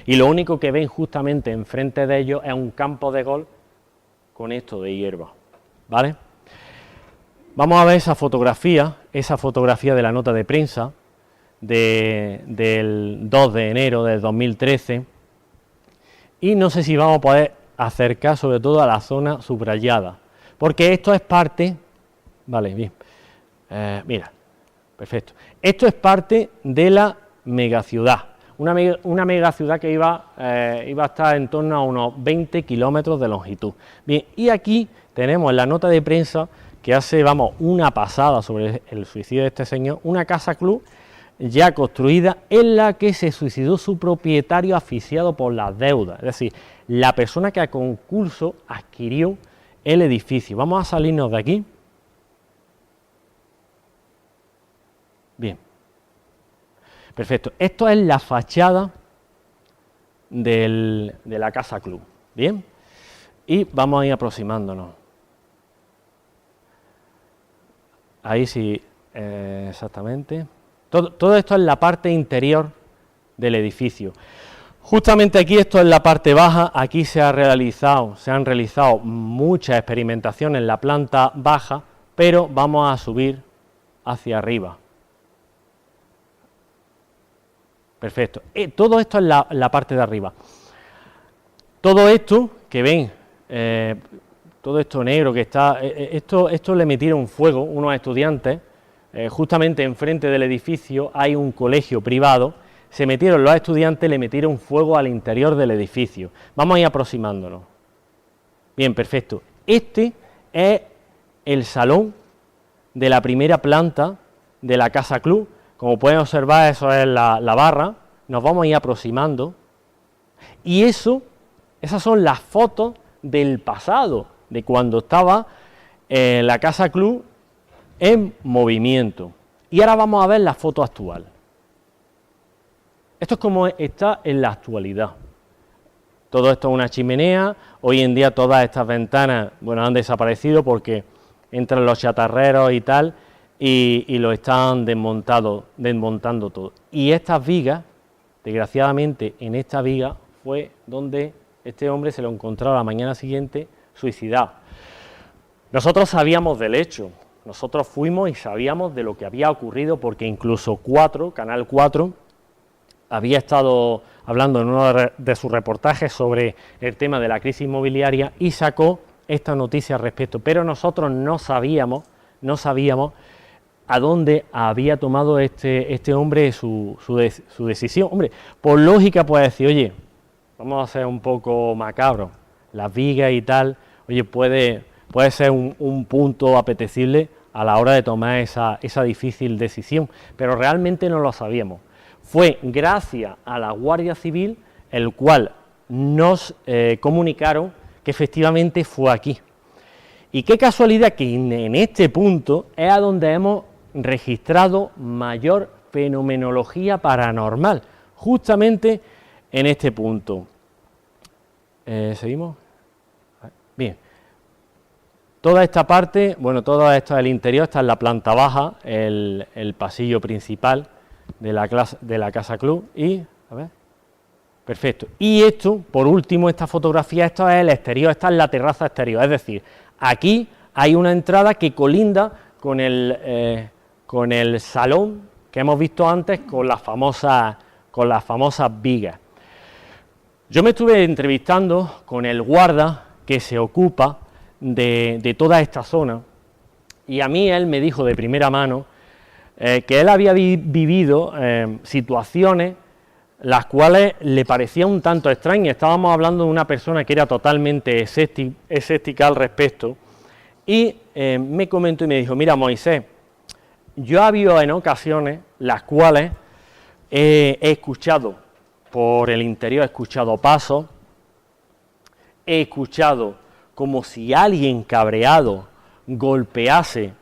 Y lo único que ven justamente enfrente de ellos es un campo de golf con esto de hierba, ¿vale? Vamos a ver esa fotografía de la nota de prensa del 2 de enero del 2013, y no sé si vamos a poder acercar sobre todo a la zona subrayada, porque esto es parte, vale, bien, mira, perfecto, esto es parte de la megaciudad, una megaciudad que iba a estar en torno a unos 20 kilómetros de longitud. Bien, y aquí tenemos en la nota de prensa que hace, vamos, una pasada sobre el suicidio de este señor, una casa club ya construida en la que se suicidó su propietario asfixiado por las deudas, es decir, la persona que a concurso adquirió el edificio. Vamos a salirnos de aquí. Bien, perfecto. Esto es la fachada de la casa club, bien, y vamos a ir aproximándonos. Ahí sí, exactamente. Todo esto es la parte interior del edificio. Justamente aquí, esto es la parte baja, aquí se han realizado muchas experimentaciones en la planta baja, pero vamos a subir hacia arriba. Perfecto. Todo esto es la parte de arriba. Todo esto que ven, todo esto negro que está, esto le metieron fuego unos estudiantes. Justamente enfrente del edificio hay un colegio privado, se metieron los estudiantes, le metieron fuego al interior del edificio. Vamos a ir aproximándonos. Bien, perfecto. Este es el salón de la primera planta de la casa club. Como pueden observar, eso es la barra. Nos vamos a ir aproximando. Y esas son las fotos del pasado, de cuando estaba la casa club en movimiento. Y ahora vamos a ver la foto actual. Esto es como está en la actualidad. Todo esto es una chimenea. Hoy en día todas estas ventanas, bueno, han desaparecido porque entran los chatarreros y tal, y lo están desmontando todo. Y estas vigas desgraciadamente en esta viga fue donde este hombre se lo encontró a la mañana siguiente suicidado. Nosotros sabíamos del hecho, nosotros fuimos y sabíamos de lo que había ocurrido, porque incluso Canal 4, había estado hablando en uno de sus reportajes sobre el tema de la crisis inmobiliaria y sacó esta noticia al respecto, pero nosotros no sabíamos a dónde había tomado este hombre su decisión. Hombre, por lógica puede decir, oye, vamos a ser un poco macabros, las vigas y tal, oye, puede ser un punto apetecible a la hora de tomar esa difícil decisión, pero realmente no lo sabíamos. Fue gracias a la Guardia Civil el cual nos comunicaron que efectivamente fue aquí. Y qué casualidad que en este punto es a donde hemos registrado mayor fenomenología paranormal, justamente en este punto. ¿Seguimos? Bien. Toda esta parte, bueno, todo esto del interior está en la planta baja, el pasillo principal de la Casa Club y, a ver, perfecto. Y esto, por último, esta fotografía, esto es el exterior, esta es la terraza exterior, es decir, aquí hay una entrada que colinda con el salón que hemos visto antes con las famosas vigas. Yo me estuve entrevistando con el guarda que se ocupa de toda esta zona y a mí él me dijo de primera mano que él había vivido situaciones las cuales le parecían un tanto extrañas. Estábamos hablando de una persona que era totalmente escéptica al respecto y me comentó y me dijo, mira Moisés, yo he habido en ocasiones las cuales he escuchado por el interior, he escuchado pasos, he escuchado como si alguien cabreado golpease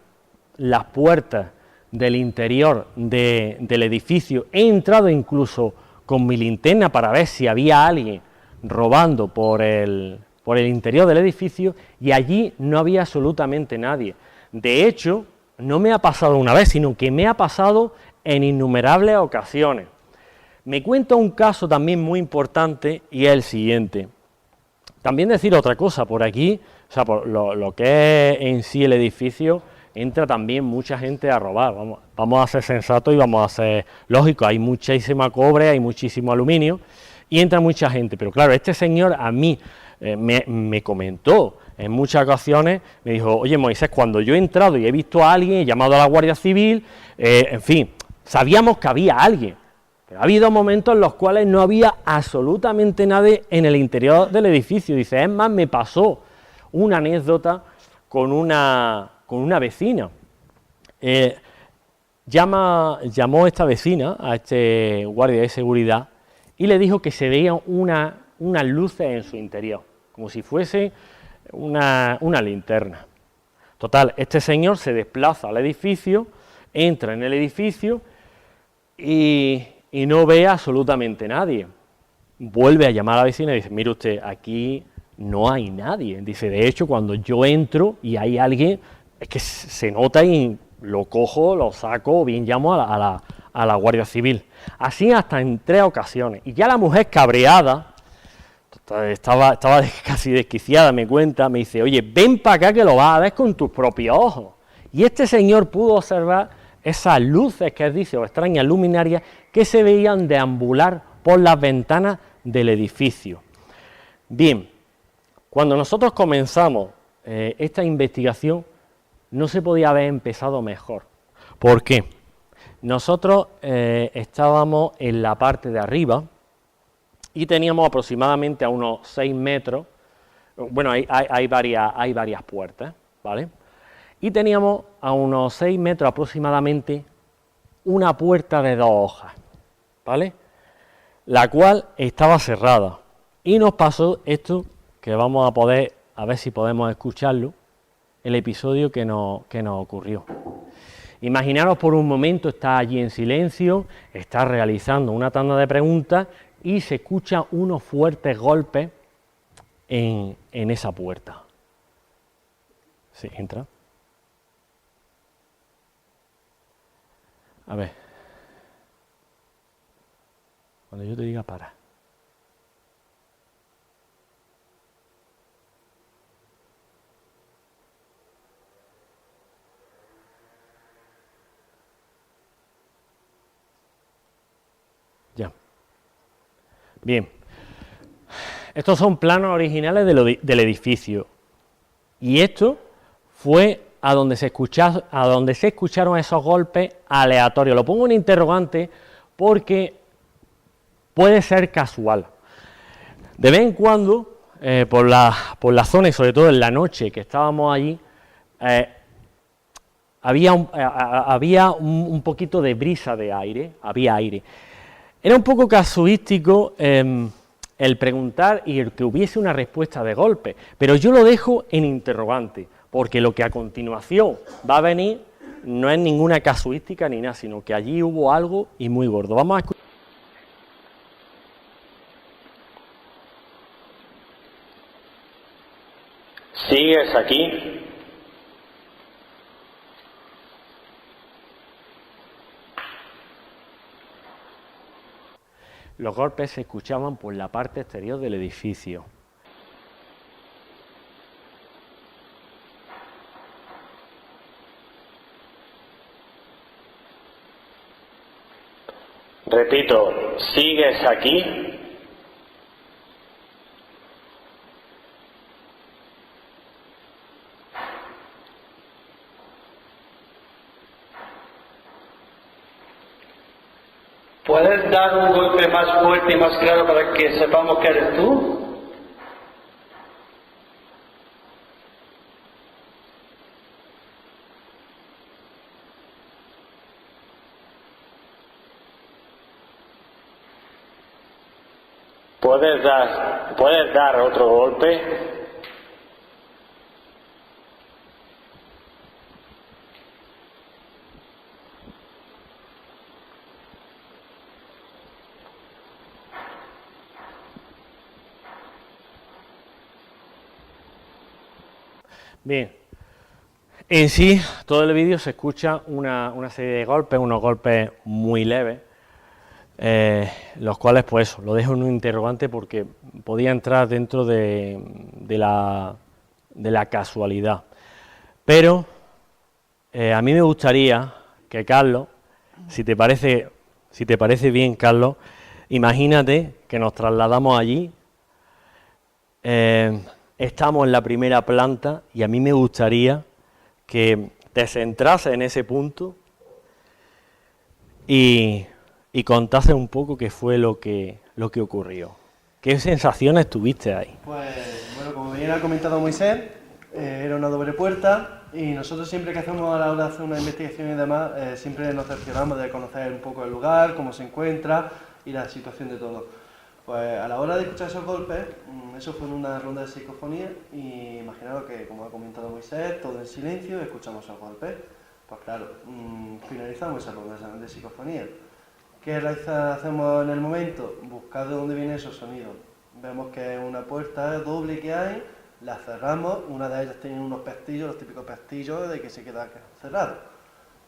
las puertas del interior del edificio. He entrado incluso con mi linterna para ver si había alguien robando por el interior del edificio y allí no había absolutamente nadie. De hecho, no me ha pasado una vez, sino que me ha pasado en innumerables ocasiones. Me cuenta un caso también muy importante y es el siguiente. También decir otra cosa, por aquí, o sea, por lo que es en sí el edificio, entra también mucha gente a robar, vamos a ser sensatos y vamos a ser lógicos, hay muchísima cobre, hay muchísimo aluminio y entra mucha gente, pero claro, este señor a mí me comentó en muchas ocasiones, me dijo, oye Moisés, cuando yo he entrado y he visto a alguien, he llamado a la Guardia Civil, en fin, sabíamos que había alguien, pero ha habido momentos en los cuales no había absolutamente nadie en el interior del edificio. Dice, es más, me pasó una anécdota con una vecina. Llamó esta vecina a este guardia de seguridad y le dijo que se veían unas luces en su interior, como si fuese una linterna. Total, este señor se desplaza al edificio, entra en el edificio y no ve absolutamente nadie. Vuelve a llamar a la vecina y dice, mire usted, aquí no hay nadie. Dice, de hecho, cuando yo entro y hay alguien, es que se nota y lo cojo, lo saco, o bien llamo a la Guardia Civil. Así hasta en 3 ocasiones. Y ya la mujer cabreada, estaba casi desquiciada, me cuenta, me dice, oye, ven para acá que lo vas a ver con tus propios ojos. Y este señor pudo observar esas luces que él dice, o extrañas luminarias, que se veían deambular por las ventanas del edificio. Bien, cuando nosotros comenzamos esta investigación, no se podía haber empezado mejor. ¿Por qué? Nosotros estábamos en la parte de arriba y teníamos aproximadamente a unos 6 metros, bueno, hay varias puertas, ¿vale? Y teníamos a unos 6 metros aproximadamente una puerta de 2 hojas, ¿vale? La cual estaba cerrada. Y nos pasó esto, que vamos a ver si podemos escucharlo, el episodio que nos ocurrió. Imaginaros por un momento, está allí en silencio, está realizando una tanda de preguntas y se escuchan unos fuertes golpes en esa puerta. Sí, entra. A ver. Cuando yo te diga para. Ya. Bien. Estos son planos originales del edificio. Y esto fue a donde se escucharon esos golpes aleatorios. Lo pongo en interrogante porque puede ser casual. De vez en cuando, por la zona y sobre todo en la noche que estábamos allí, había un poquito de brisa de aire, había aire. Era un poco casuístico el preguntar y el que hubiese una respuesta de golpe, pero yo lo dejo en interrogante, porque lo que a continuación va a venir no es ninguna casuística ni nada, sino que allí hubo algo y muy gordo. Vamos a escuchar. ¿Sigues aquí? Los golpes se escuchaban por la parte exterior del edificio. Repito, ¿sigues aquí? ¿Puedes dar un golpe más fuerte y más claro para que sepamos que eres tú? ¿Puedes dar otro golpe? Bien, en sí, todo el vídeo se escucha una serie de golpes, unos golpes muy leves, los cuales, pues eso, lo dejo en un interrogante porque podía entrar dentro de la casualidad. Pero a mí me gustaría que Carlos, si te parece bien, Carlos, imagínate que nos trasladamos allí. Estamos en la primera planta y a mí me gustaría que te centrases en ese punto y contases un poco qué fue lo que ocurrió. ¿Qué sensaciones tuviste ahí? Pues, bueno, como bien ha comentado Moisés, era una doble puerta y nosotros siempre que hacemos a la hora de hacer una investigación y demás, siempre nos cercioramos de conocer un poco el lugar, cómo se encuentra y la situación de todo. Pues a la hora de escuchar esos golpes, eso fue en una ronda de psicofonía y imaginaros que, como ha comentado Moisés, todo en silencio, escuchamos esos golpes. Pues claro, finalizamos esa ronda de psicofonía. ¿Qué hacemos en el momento? Buscar de dónde vienen esos sonidos. Vemos que es una puerta doble que hay, la cerramos, una de ellas tiene unos pestillos, los típicos pestillos de que se queda cerrado.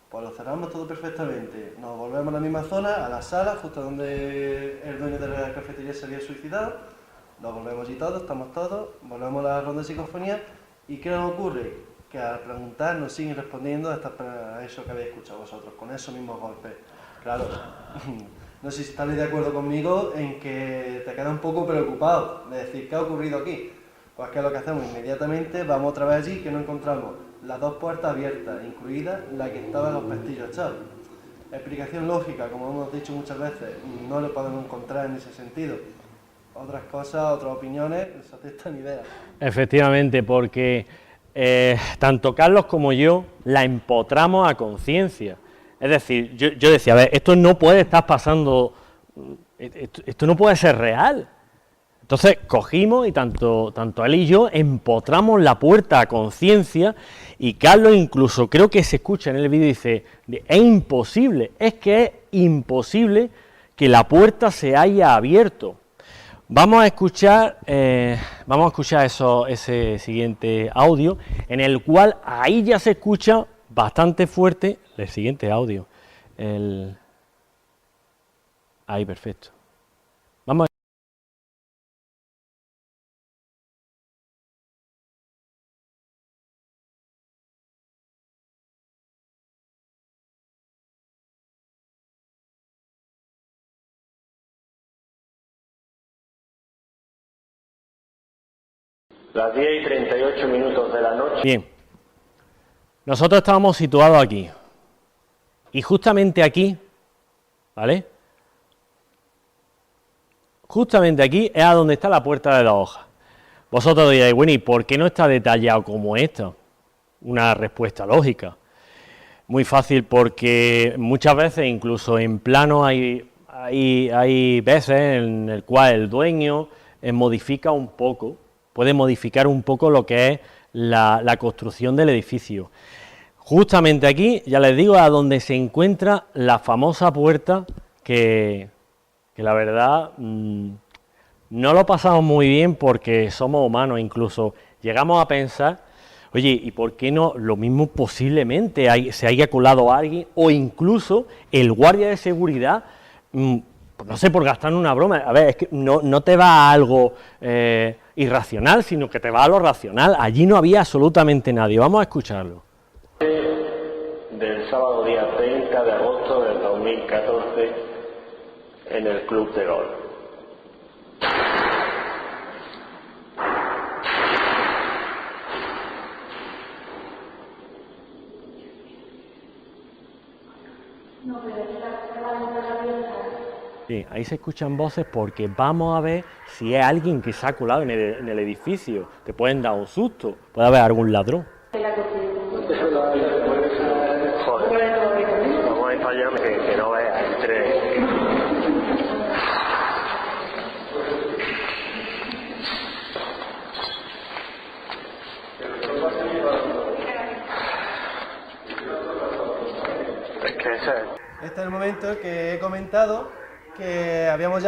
Pues lo cerramos todo perfectamente, nos volvemos a la misma zona, a la sala, justo donde el dueño de la cafetería se había suicidado, nos volvemos allí todos, estamos todos, volvemos a la ronda de psicofonía y ¿qué nos ocurre? Que al preguntar nos siguen respondiendo a eso que habéis escuchado vosotros, con esos mismos golpes. Claro, no sé si estáis de acuerdo conmigo en que te quedas un poco preocupado de decir, ¿qué ha ocurrido aquí? Pues ¿qué es lo que hacemos? Inmediatamente vamos otra vez allí, que no encontramos las dos puertas abiertas, incluida la que estaba en los pestillos echados. Explicación lógica, como hemos dicho muchas veces, no lo podemos encontrar en ese sentido. Otras cosas, otras opiniones, se aceptan ideas. Efectivamente, porque tanto Carlos como yo la empotramos a conciencia. Es decir, yo decía, a ver, esto no puede estar pasando, esto no puede ser real. Entonces cogimos y tanto él y yo empotramos la puerta a conciencia y Carlos incluso creo que se escucha en el vídeo y dice, es imposible, es que es imposible que la puerta se haya abierto. Vamos a escuchar ese siguiente audio en el cual ahí ya se escucha bastante fuerte el siguiente audio. Ahí, perfecto. Las 10:38 de la noche. Bien, nosotros estábamos situados aquí, y justamente aquí, ¿vale? Justamente aquí es a donde está la puerta de 2 hojas. Vosotros diréis, bueno, ¿y por qué no está detallado como esto? Una respuesta lógica. Muy fácil, porque muchas veces, incluso en plano, hay veces en el cual el dueño modifica un poco, puede modificar un poco lo que es la construcción del edificio. Justamente aquí, ya les digo, a donde se encuentra la famosa puerta que la verdad no lo pasamos muy bien porque somos humanos, incluso llegamos a pensar, oye, ¿y por qué no lo mismo posiblemente se haya colado a alguien o incluso el guardia de seguridad, no sé, por gastar una broma? A ver, es que no te va a algo irracional, sino que te va a lo racional. Allí no había absolutamente nadie. Vamos a escucharlo. Del sábado día 30 de agosto del 2014 en el club de golf. Sí, ahí se escuchan voces porque vamos a ver si es alguien que se ha colado en el edificio. Te pueden dar un susto, puede haber algún ladrón. Joder, vamos a ir para allá que no veas, entre... Es que ese... Este es el momento que he comentado que habíamos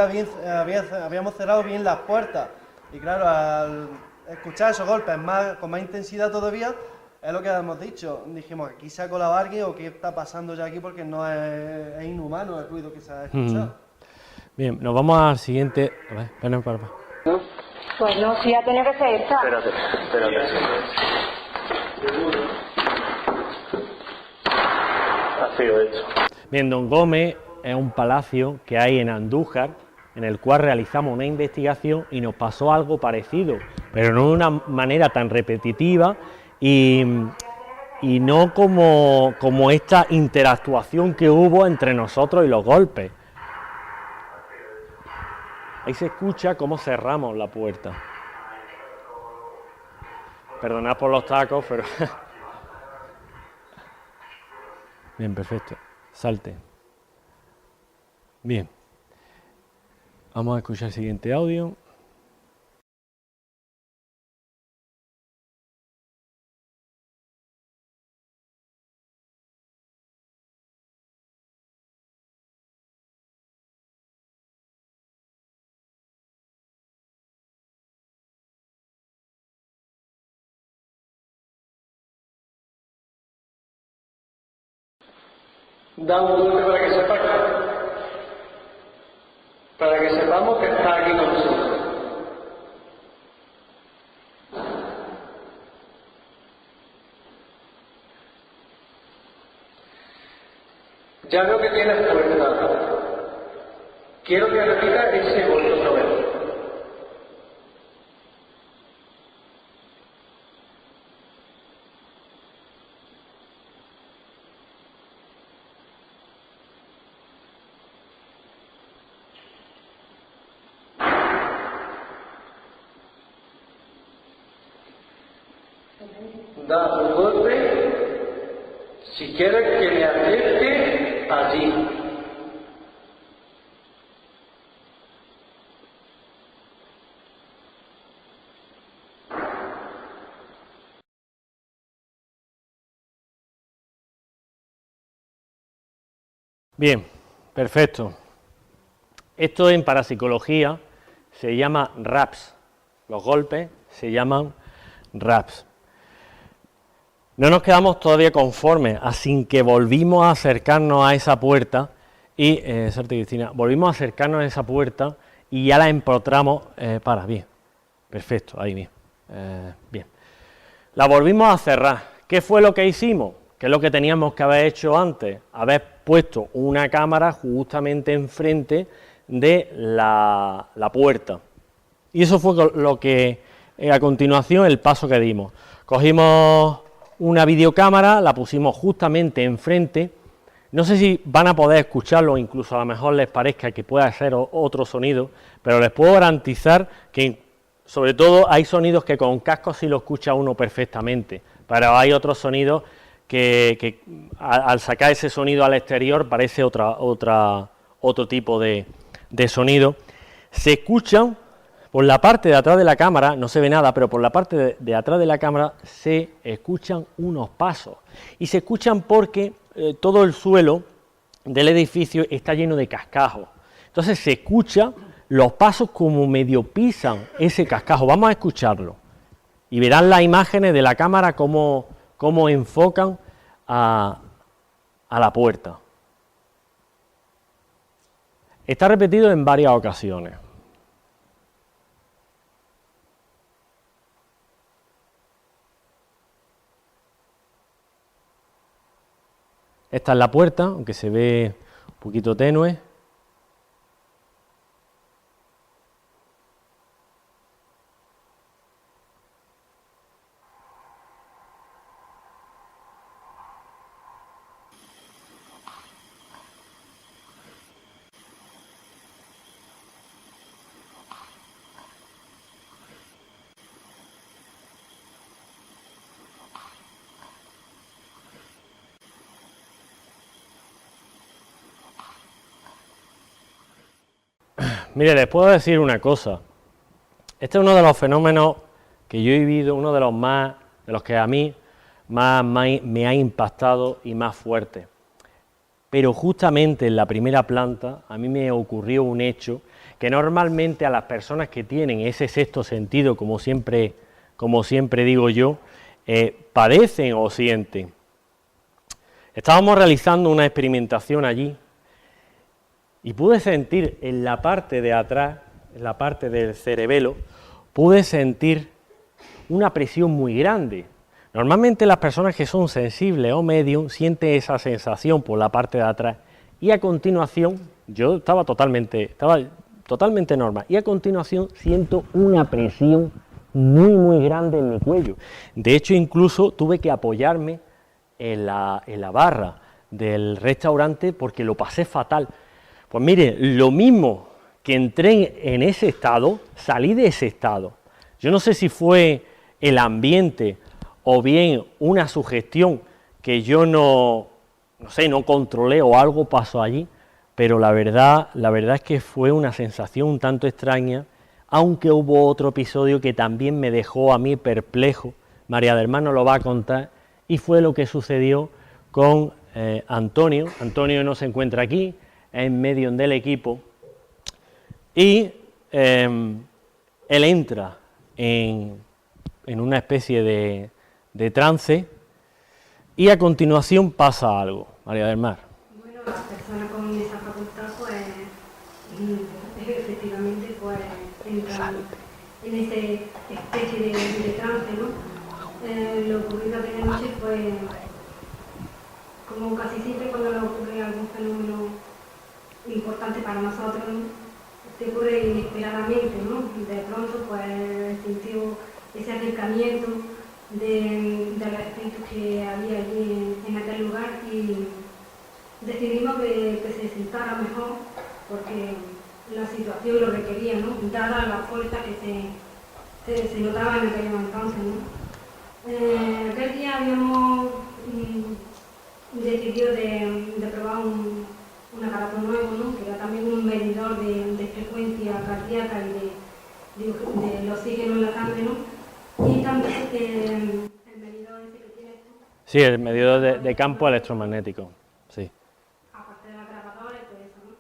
cerrado bien las puertas. Y claro, al escuchar esos golpes con más intensidad todavía, es lo que hemos dicho. Dijimos, aquí se ha colado alguien o qué está pasando ya aquí, porque no es inhumano el ruido que se ha escuchado. Bien, nos vamos al siguiente. A ver, ven para acá. Pues no, sí ha tenido que ser esta. Espérate. Ha sido hecho. Bien, Don Gómez es un palacio que hay en Andújar, en el cual realizamos una investigación y nos pasó algo parecido, pero no de una manera tan repetitiva y no como esta interactuación que hubo entre nosotros y los golpes. Ahí se escucha cómo cerramos la puerta. Perdonad por los tacos, pero... Bien, perfecto. Salte. Bien. Vamos a escuchar el siguiente audio. Da un golpe para que sepamos que está aquí con nosotros. Ya veo que tienes fuerza. Quiero que repitas ese golpe otra vez. Da un golpe, si quieres que me acerque allí. Bien, perfecto. Esto en parapsicología se llama RAPS. Los golpes se llaman RAPS. No nos quedamos todavía conformes, así que volvimos a acercarnos a esa puerta y, Cristina, volvimos a acercarnos a esa puerta y ya la empotramos, bien, perfecto, ahí bien, bien. La volvimos a cerrar. ¿Qué fue lo que hicimos? ¿Qué es lo que teníamos que haber hecho antes? Haber puesto una cámara justamente enfrente de la puerta. Y eso fue lo que a continuación el paso que dimos. Cogimos una videocámara, la pusimos justamente enfrente. No sé si van a poder escucharlo, incluso a lo mejor les parezca que pueda ser otro sonido, pero les puedo garantizar que, sobre todo, hay sonidos que con cascos sí lo escucha uno perfectamente, pero hay otros sonidos que al sacar ese sonido al exterior parece otro tipo de sonido. Se escuchan por la parte de atrás de la cámara, no se ve nada, pero por la parte de atrás de la cámara se escuchan unos pasos, y se escuchan porque todo el suelo del edificio está lleno de cascajos. Entonces se escucha los pasos como medio pisan ese cascajo. Vamos a escucharlo y verán las imágenes de la cámara cómo enfocan a la puerta. Está repetido en varias ocasiones. Esta es la puerta, aunque se ve un poquito tenue. Mire, les puedo decir una cosa. Este es uno de los fenómenos que yo he vivido, uno de los que a mí más me ha impactado y más fuerte. Pero justamente en la primera planta a mí me ocurrió un hecho que normalmente a las personas que tienen ese sexto sentido, como siempre digo yo, padecen o sienten. Estábamos realizando una experimentación allí y pude sentir en la parte de atrás, en la parte del cerebelo, pude sentir una presión muy grande. Normalmente las personas que son sensibles o medium sienten esa sensación por la parte de atrás, y a continuación, yo estaba totalmente normal, y a continuación siento una presión muy grande en mi cuello. De hecho, incluso tuve que apoyarme en la barra del restaurante porque lo pasé fatal. Pues mire, lo mismo que entré en ese estado, salí de ese estado. Yo no sé si fue el ambiente o bien una sugestión que yo no controlé o algo pasó allí, pero la verdad es que fue una sensación un tanto extraña, aunque hubo otro episodio que también me dejó a mí perplejo. María del Mar nos lo va a contar, y fue lo que sucedió con Antonio. Antonio no se encuentra aquí, es medio del equipo, y él entra en una especie de trance, y a continuación pasa algo. María del Mar. Bueno, las personas con esa facultad, pues, efectivamente, pues, entran en esa especie de trance, ¿no? Lo ocurrido aquella noche fue, como casi siempre cuando nos ocurre algún fenómeno importante para nosotros, ¿no? Te ocurre inesperadamente, ¿no? De pronto, pues, sintió ese acercamiento de los espíritus que había allí en aquel lugar, y decidimos que se sentara mejor porque la situación lo requería, ¿no? Dada la fuerza que se notaba en aquel entonces, ¿no? Aquel día habíamos decidido de probar un aparato nuevo, ¿no? Que era también un medidor de frecuencia cardíaca y del oxígeno en la sangre, ¿no? Y también el medidor ese que tienes tú. Sí, el medidor de campo electromagnético, sí. Aparte de la grabadora y todo eso, ¿no?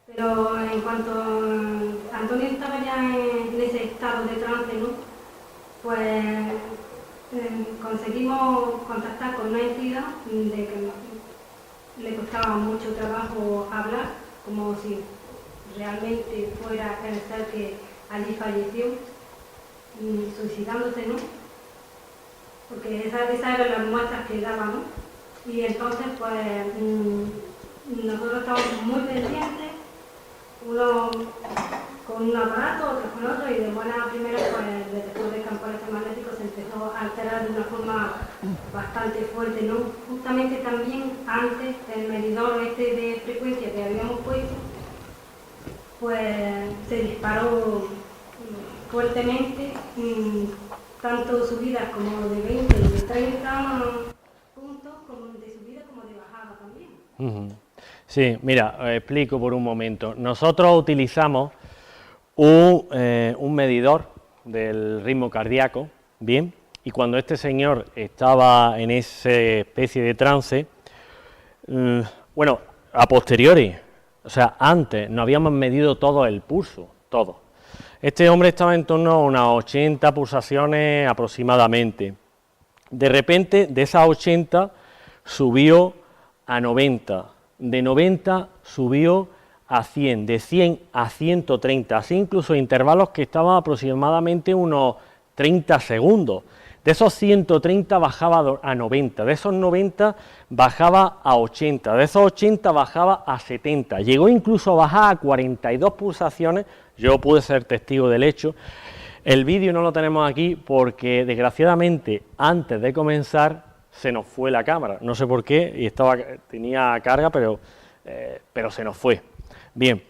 Pero en cuanto Antonio estaba ya en ese estado de trance, ¿no? Pues conseguimos contactar con una entidad de que le costaba mucho trabajo hablar, como si realmente fuera el ser que allí falleció, suicidándose, ¿no? Porque esas eran las muestras que daba, ¿no? Y entonces, pues, nosotros estábamos muy pendientes, uno con un aparato, otro con otro, y de buena primera, pues, desde empezó a alterar de una forma bastante fuerte, ¿no? Justamente también antes el medidor este de frecuencia que habíamos puesto, pues se disparó fuertemente, tanto subidas como de 20 y de 30 puntos, como de subida como de bajada también. Sí, mira, explico por un momento. Nosotros utilizamos un medidor del ritmo cardíaco, bien, y cuando este señor estaba en esa especie de trance, bueno, a posteriori, o sea, antes no habíamos medido todo el pulso, todo. Este hombre estaba en torno a unas 80 pulsaciones aproximadamente. De repente, de esas 80 subió a 90, de 90 subió a 100, de 100 a 130, así incluso intervalos que estaban aproximadamente unos 30 segundos. De esos 130 bajaba a 90, de esos 90 bajaba a 80, de esos 80 bajaba a 70, llegó incluso a bajar a 42 pulsaciones, yo pude ser testigo del hecho. El vídeo no lo tenemos aquí porque desgraciadamente antes de comenzar se nos fue la cámara, no sé por qué, y tenía carga, pero se nos fue. Bien,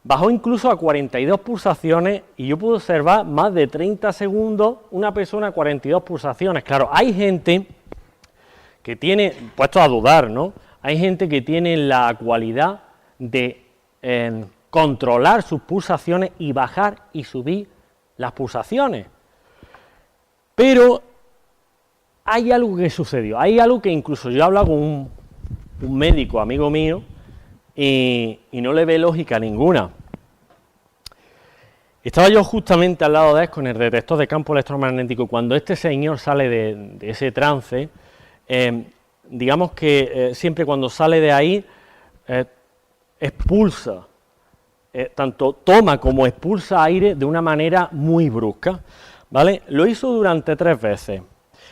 bajó incluso a 42 pulsaciones y yo pude observar más de 30 segundos una persona a 42 pulsaciones. Claro, hay gente que tiene, puesto a dudar, ¿no? Hay gente que tiene la cualidad de controlar sus pulsaciones y bajar y subir las pulsaciones. Pero hay algo que sucedió, hay algo que incluso yo he hablado con un médico amigo mío y no le ve lógica ninguna. Estaba yo justamente al lado de él con el detector de campo electromagnético. Cuando este señor sale de ese trance, digamos que siempre cuando sale de ahí, expulsa, tanto toma como expulsa aire de una manera muy brusca, ¿vale? Lo hizo durante 3 veces.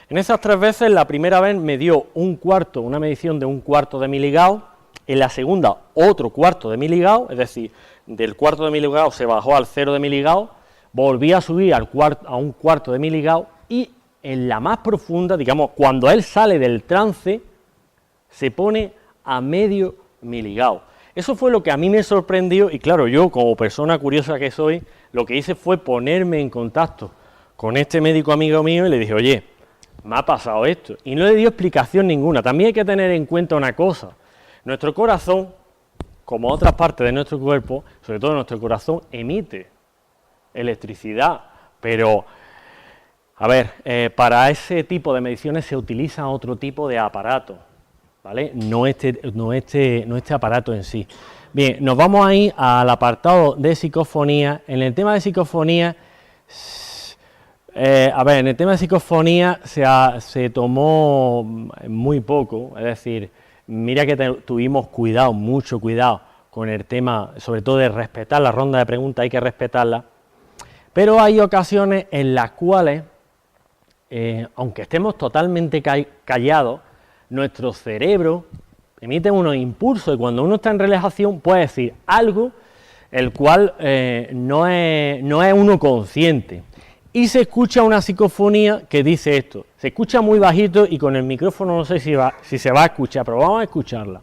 En esas 3 veces, la primera vez me dio una medición de 1/4 de miligauss, en la segunda otro 1/4 de miligauss, es decir, del 1/4 de miligauss se bajó al 0 de miligauss, volví a subir a 1/4 de miligauss y en la más profunda, digamos, cuando él sale del trance, se pone a medio miligauss. Eso fue lo que a mí me sorprendió y claro, yo como persona curiosa que soy, lo que hice fue ponerme en contacto con este médico amigo mío y le dije, oye, me ha pasado esto, y no le dio explicación ninguna. También hay que tener en cuenta una cosa, nuestro corazón, como otras partes de nuestro cuerpo, sobre todo nuestro corazón, emite electricidad, pero, a ver, para ese tipo de mediciones se utiliza otro tipo de aparato, ¿vale? No este aparato en sí. Bien, nos vamos a ir al apartado de psicofonía. En el tema de psicofonía, en el tema de psicofonía se tomó muy poco, es decir, mira que tuvimos cuidado, mucho cuidado con el tema, sobre todo de respetar la ronda de preguntas, hay que respetarla, pero hay ocasiones en las cuales, aunque estemos totalmente callados, nuestro cerebro emite unos impulsos y cuando uno está en relajación puede decir algo el cual no es uno consciente. Y se escucha una psicofonía que dice esto, se escucha muy bajito y con el micrófono no sé si se va a escuchar, pero vamos a escucharla.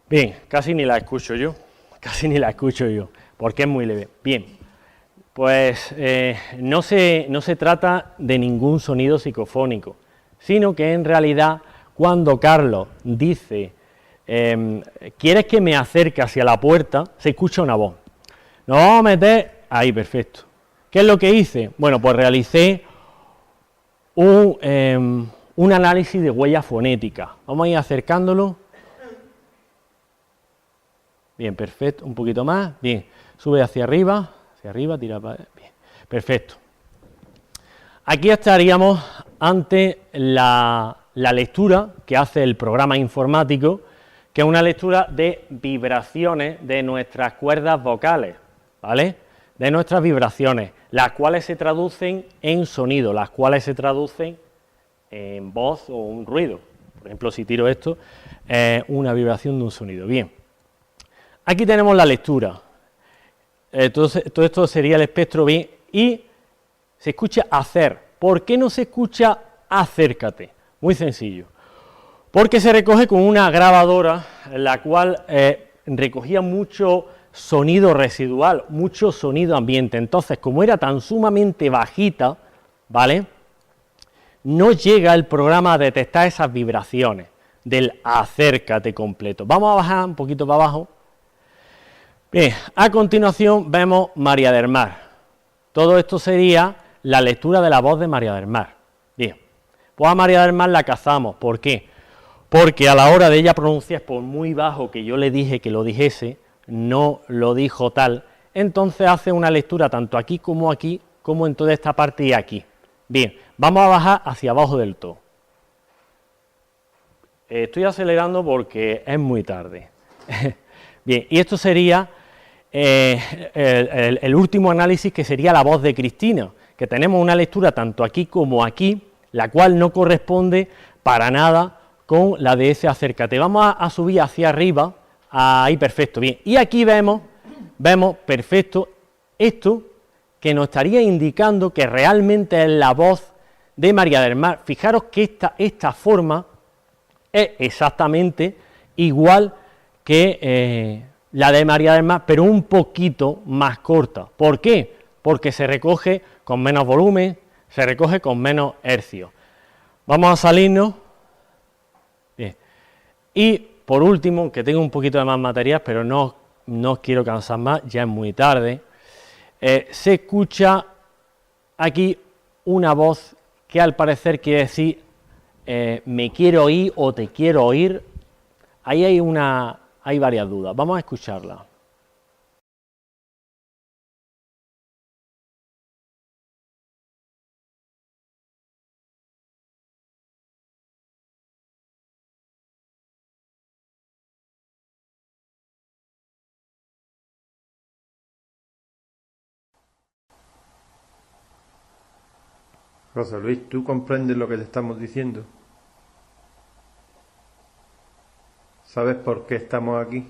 Bien, casi ni la escucho yo, porque es muy leve. Bien, pues no se trata de ningún sonido psicofónico, sino que en realidad cuando Carlos dice, ¿quieres que me acerque hacia la puerta?, se escucha una voz. Nos vamos a meter ahí, perfecto. ¿Qué es lo que hice? Bueno, pues realicé un análisis de huella fonética. Vamos a ir acercándolo. Bien, perfecto, un poquito más, bien, sube hacia arriba, hacia arriba, tira para... Bien, perfecto. Aquí estaríamos ante la lectura que hace el programa informático, que es una lectura de vibraciones de nuestras cuerdas vocales, ¿vale? De nuestras vibraciones, las cuales se traducen en sonido, las cuales se traducen en voz o un ruido. Por ejemplo, si tiro esto, es una vibración de un sonido. Bien, aquí tenemos la lectura. Entonces, todo esto sería el espectro bien y se escucha hacer. ¿Por qué no se escucha acércate? Muy sencillo. Porque se recoge con una grabadora, la cual recogía mucho sonido residual, mucho sonido ambiente. Entonces, como era tan sumamente bajita, ¿vale?, no llega el programa a detectar esas vibraciones del acércate completo. Vamos a bajar un poquito para abajo. Bien, a continuación vemos María del Mar. Todo esto sería la lectura de la voz de María del Mar. Bien, pues a María del Mar la cazamos. ¿Por qué? Porque a la hora de ella pronunciar, por muy bajo que yo le dije que lo dijese, no lo dijo tal, entonces hace una lectura tanto aquí, como en toda esta parte y aquí. Bien, vamos a bajar hacia abajo del todo. Estoy acelerando porque es muy tarde. Bien, y esto sería el último análisis, que sería la voz de Cristina, que tenemos una lectura tanto aquí como aquí, la cual no corresponde para nada con la de ese acércate. Vamos a subir hacia arriba, ahí, perfecto, bien. Y aquí vemos perfecto, esto que nos estaría indicando que realmente es la voz de María del Mar. Fijaros que esta forma es exactamente igual que la de María del Mar, pero un poquito más corta. ¿Por qué? Porque se recoge con menos volumen, se recoge con menos hercios. Vamos a salirnos. Bien. Y por último, que tengo un poquito de más material, pero no os quiero cansar más, ya es muy tarde. Se escucha aquí una voz que al parecer quiere decir me quiero oír o te quiero oír. Ahí hay varias dudas. Vamos a escucharla. José Luis, ¿tú comprendes lo que te estamos diciendo? ¿Sabes por qué estamos aquí?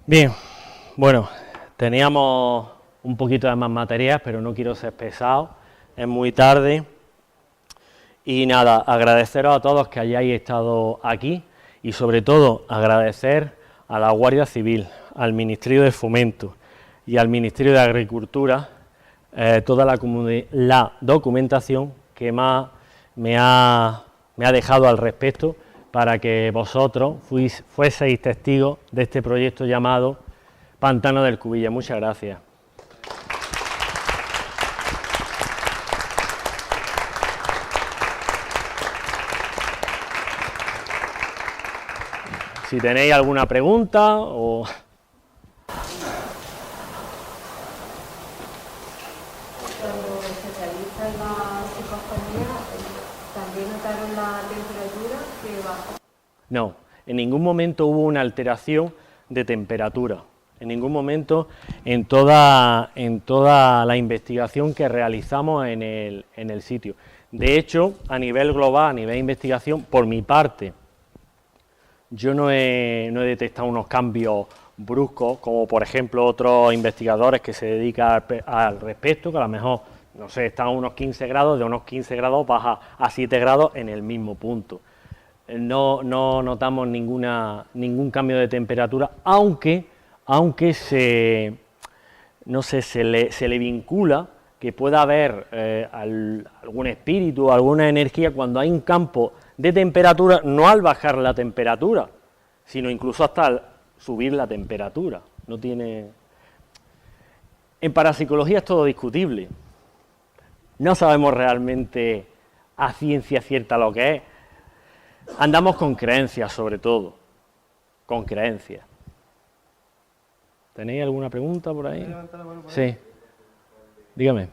Bien, bueno, teníamos un poquito de más material, pero no quiero ser pesado, es muy tarde. Y nada, agradeceros a todos que hayáis estado aquí y sobre todo agradecer a la Guardia Civil, al Ministerio de Fomento y al Ministerio de Agricultura toda la documentación que me ha dejado al respecto, para que vosotros fueseis testigos de este proyecto llamado Pantano del Cubilla. Muchas gracias. Si tenéis alguna pregunta o... Cuando se realiza la psicofonía, ¿también notaron la temperatura que bajó? No, en ningún momento hubo una alteración de temperatura. En ningún momento en toda la investigación que realizamos en el sitio. De hecho, a nivel global, a nivel de investigación, por mi parte, yo no he detectado unos cambios bruscos, como por ejemplo otros investigadores que se dedican al respecto, que a lo mejor, no sé, están a unos 15 grados, de unos 15 grados baja a 7 grados en el mismo punto. No notamos ningún cambio de temperatura, aunque se le vincula que pueda haber algún espíritu, alguna energía cuando hay un campo de temperatura, no al bajar la temperatura, sino incluso hasta al subir la temperatura. No tiene... En parapsicología es todo discutible. No sabemos realmente a ciencia cierta lo que es. Andamos con creencias, sobre todo. Con creencias. ¿Tenéis alguna pregunta por ahí? Sí. Dígame.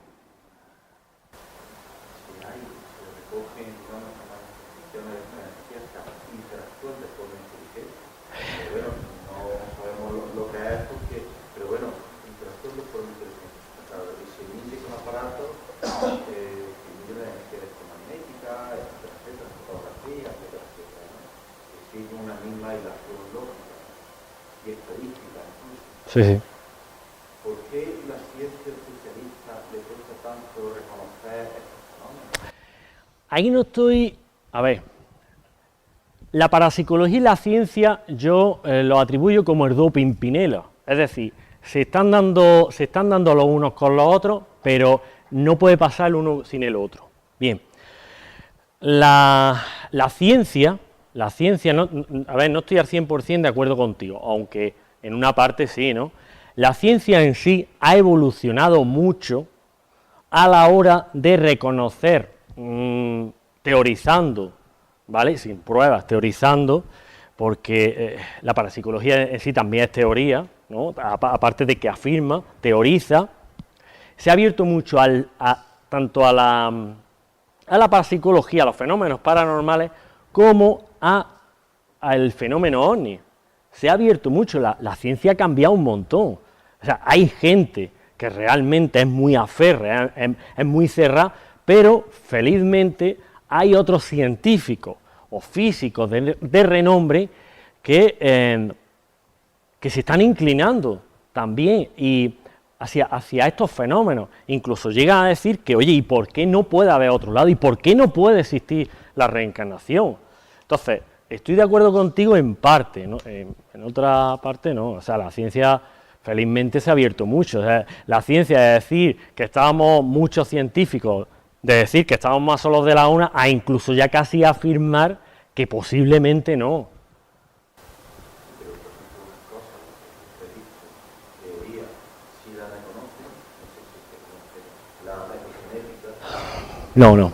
Sí, sí. ¿Por qué la ciencia oficialista le cuesta tanto reconocer estos fenómenos? Ahí no estoy... A ver, la parapsicología y la ciencia yo lo atribuyo como el dúo Pimpinela. Es decir, se están dando los unos con los otros, pero no puede pasar el uno sin el otro. Bien, la ciencia, no, a ver, no estoy al 100% de acuerdo contigo, aunque en una parte sí, ¿no? La ciencia en sí ha evolucionado mucho a la hora de reconocer, teorizando, ¿vale? Sin pruebas, teorizando, porque la parapsicología en sí también es teoría, ¿no? Aparte de que afirma, teoriza, se ha abierto mucho tanto a la parapsicología, a los fenómenos paranormales, como al fenómeno ovni. Se ha abierto mucho, la ciencia ha cambiado un montón. O sea, hay gente que realmente es muy aférrea, es muy cerrada, pero felizmente hay otros científicos o físicos de renombre que se están inclinando también y hacia estos fenómenos. Incluso llegan a decir que, oye, ¿y por qué no puede haber otro lado? ¿Y por qué no puede existir la reencarnación? Entonces, estoy de acuerdo contigo en parte, ¿no? En otra parte no. O sea, la ciencia felizmente se ha abierto mucho. O sea, la ciencia de decir que estábamos muchos científicos, de decir que estábamos más solos de la una, a incluso ya casi afirmar que posiblemente no. No.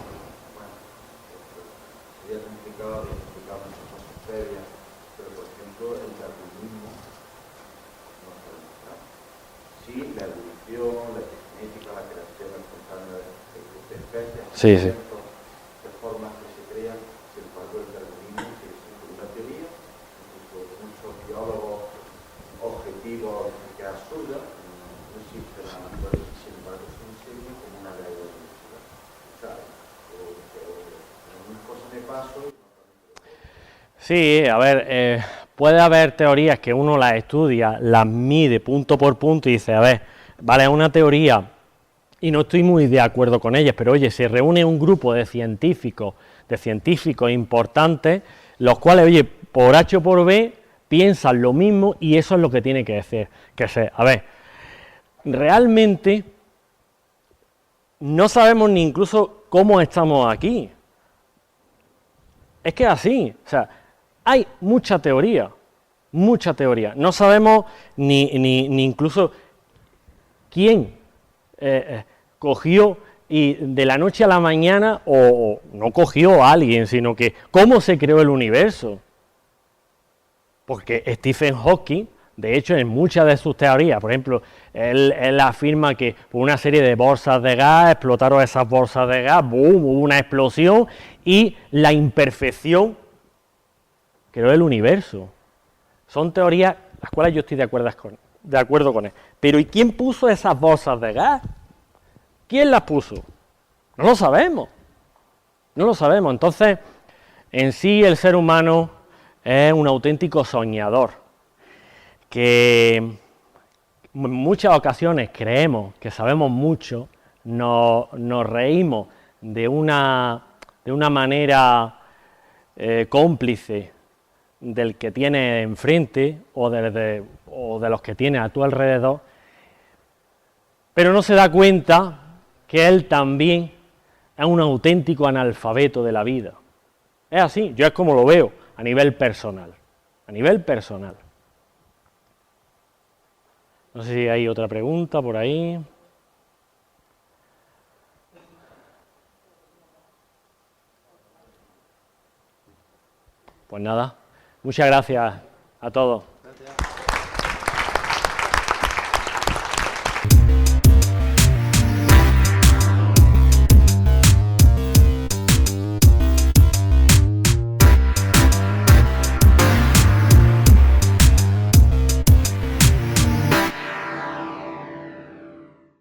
Sí, sí. De formas que se crean, sin embargo, el darwinismo sigue siendo una teoría, incluso muchos biólogos objetivos que es absurda, no existe la naturaleza, sin embargo, se enseña como una ley de la universidad. ¿Sabes? Algunas cosas me paso. Sí, a ver, puede haber teorías que uno las estudia, las mide punto por punto y dice, a ver, vale, es una teoría y no estoy muy de acuerdo con ellas, pero oye, se reúne un grupo de científicos importantes, los cuales, oye, por H o por B, piensan lo mismo y eso es lo que tiene que ser. A ver, realmente no sabemos ni incluso cómo estamos aquí. Es que es así, o sea, hay mucha teoría, no sabemos ni incluso quién cogió y de la noche a la mañana, o no cogió a alguien, sino que cómo se creó el universo. Porque Stephen Hawking, de hecho, en muchas de sus teorías, por ejemplo, él afirma que por una serie de bolsas de gas, explotaron esas bolsas de gas, ¡boom!, hubo una explosión y la imperfección creó el universo. Son teorías las cuales yo estoy de acuerdo con él. Pero ¿y quién puso esas bolsas de gas? ¿Quién las puso? No lo sabemos. Entonces, en sí el ser humano es un auténtico soñador, que en muchas ocasiones creemos que sabemos mucho, nos reímos de una manera cómplice del que tiene enfrente o de los que tiene a tu alrededor, pero no se da cuenta que él también es un auténtico analfabeto de la vida. Es así, yo es como lo veo a nivel personal. A nivel personal. No sé si hay otra pregunta por ahí. Pues nada, muchas gracias a todos.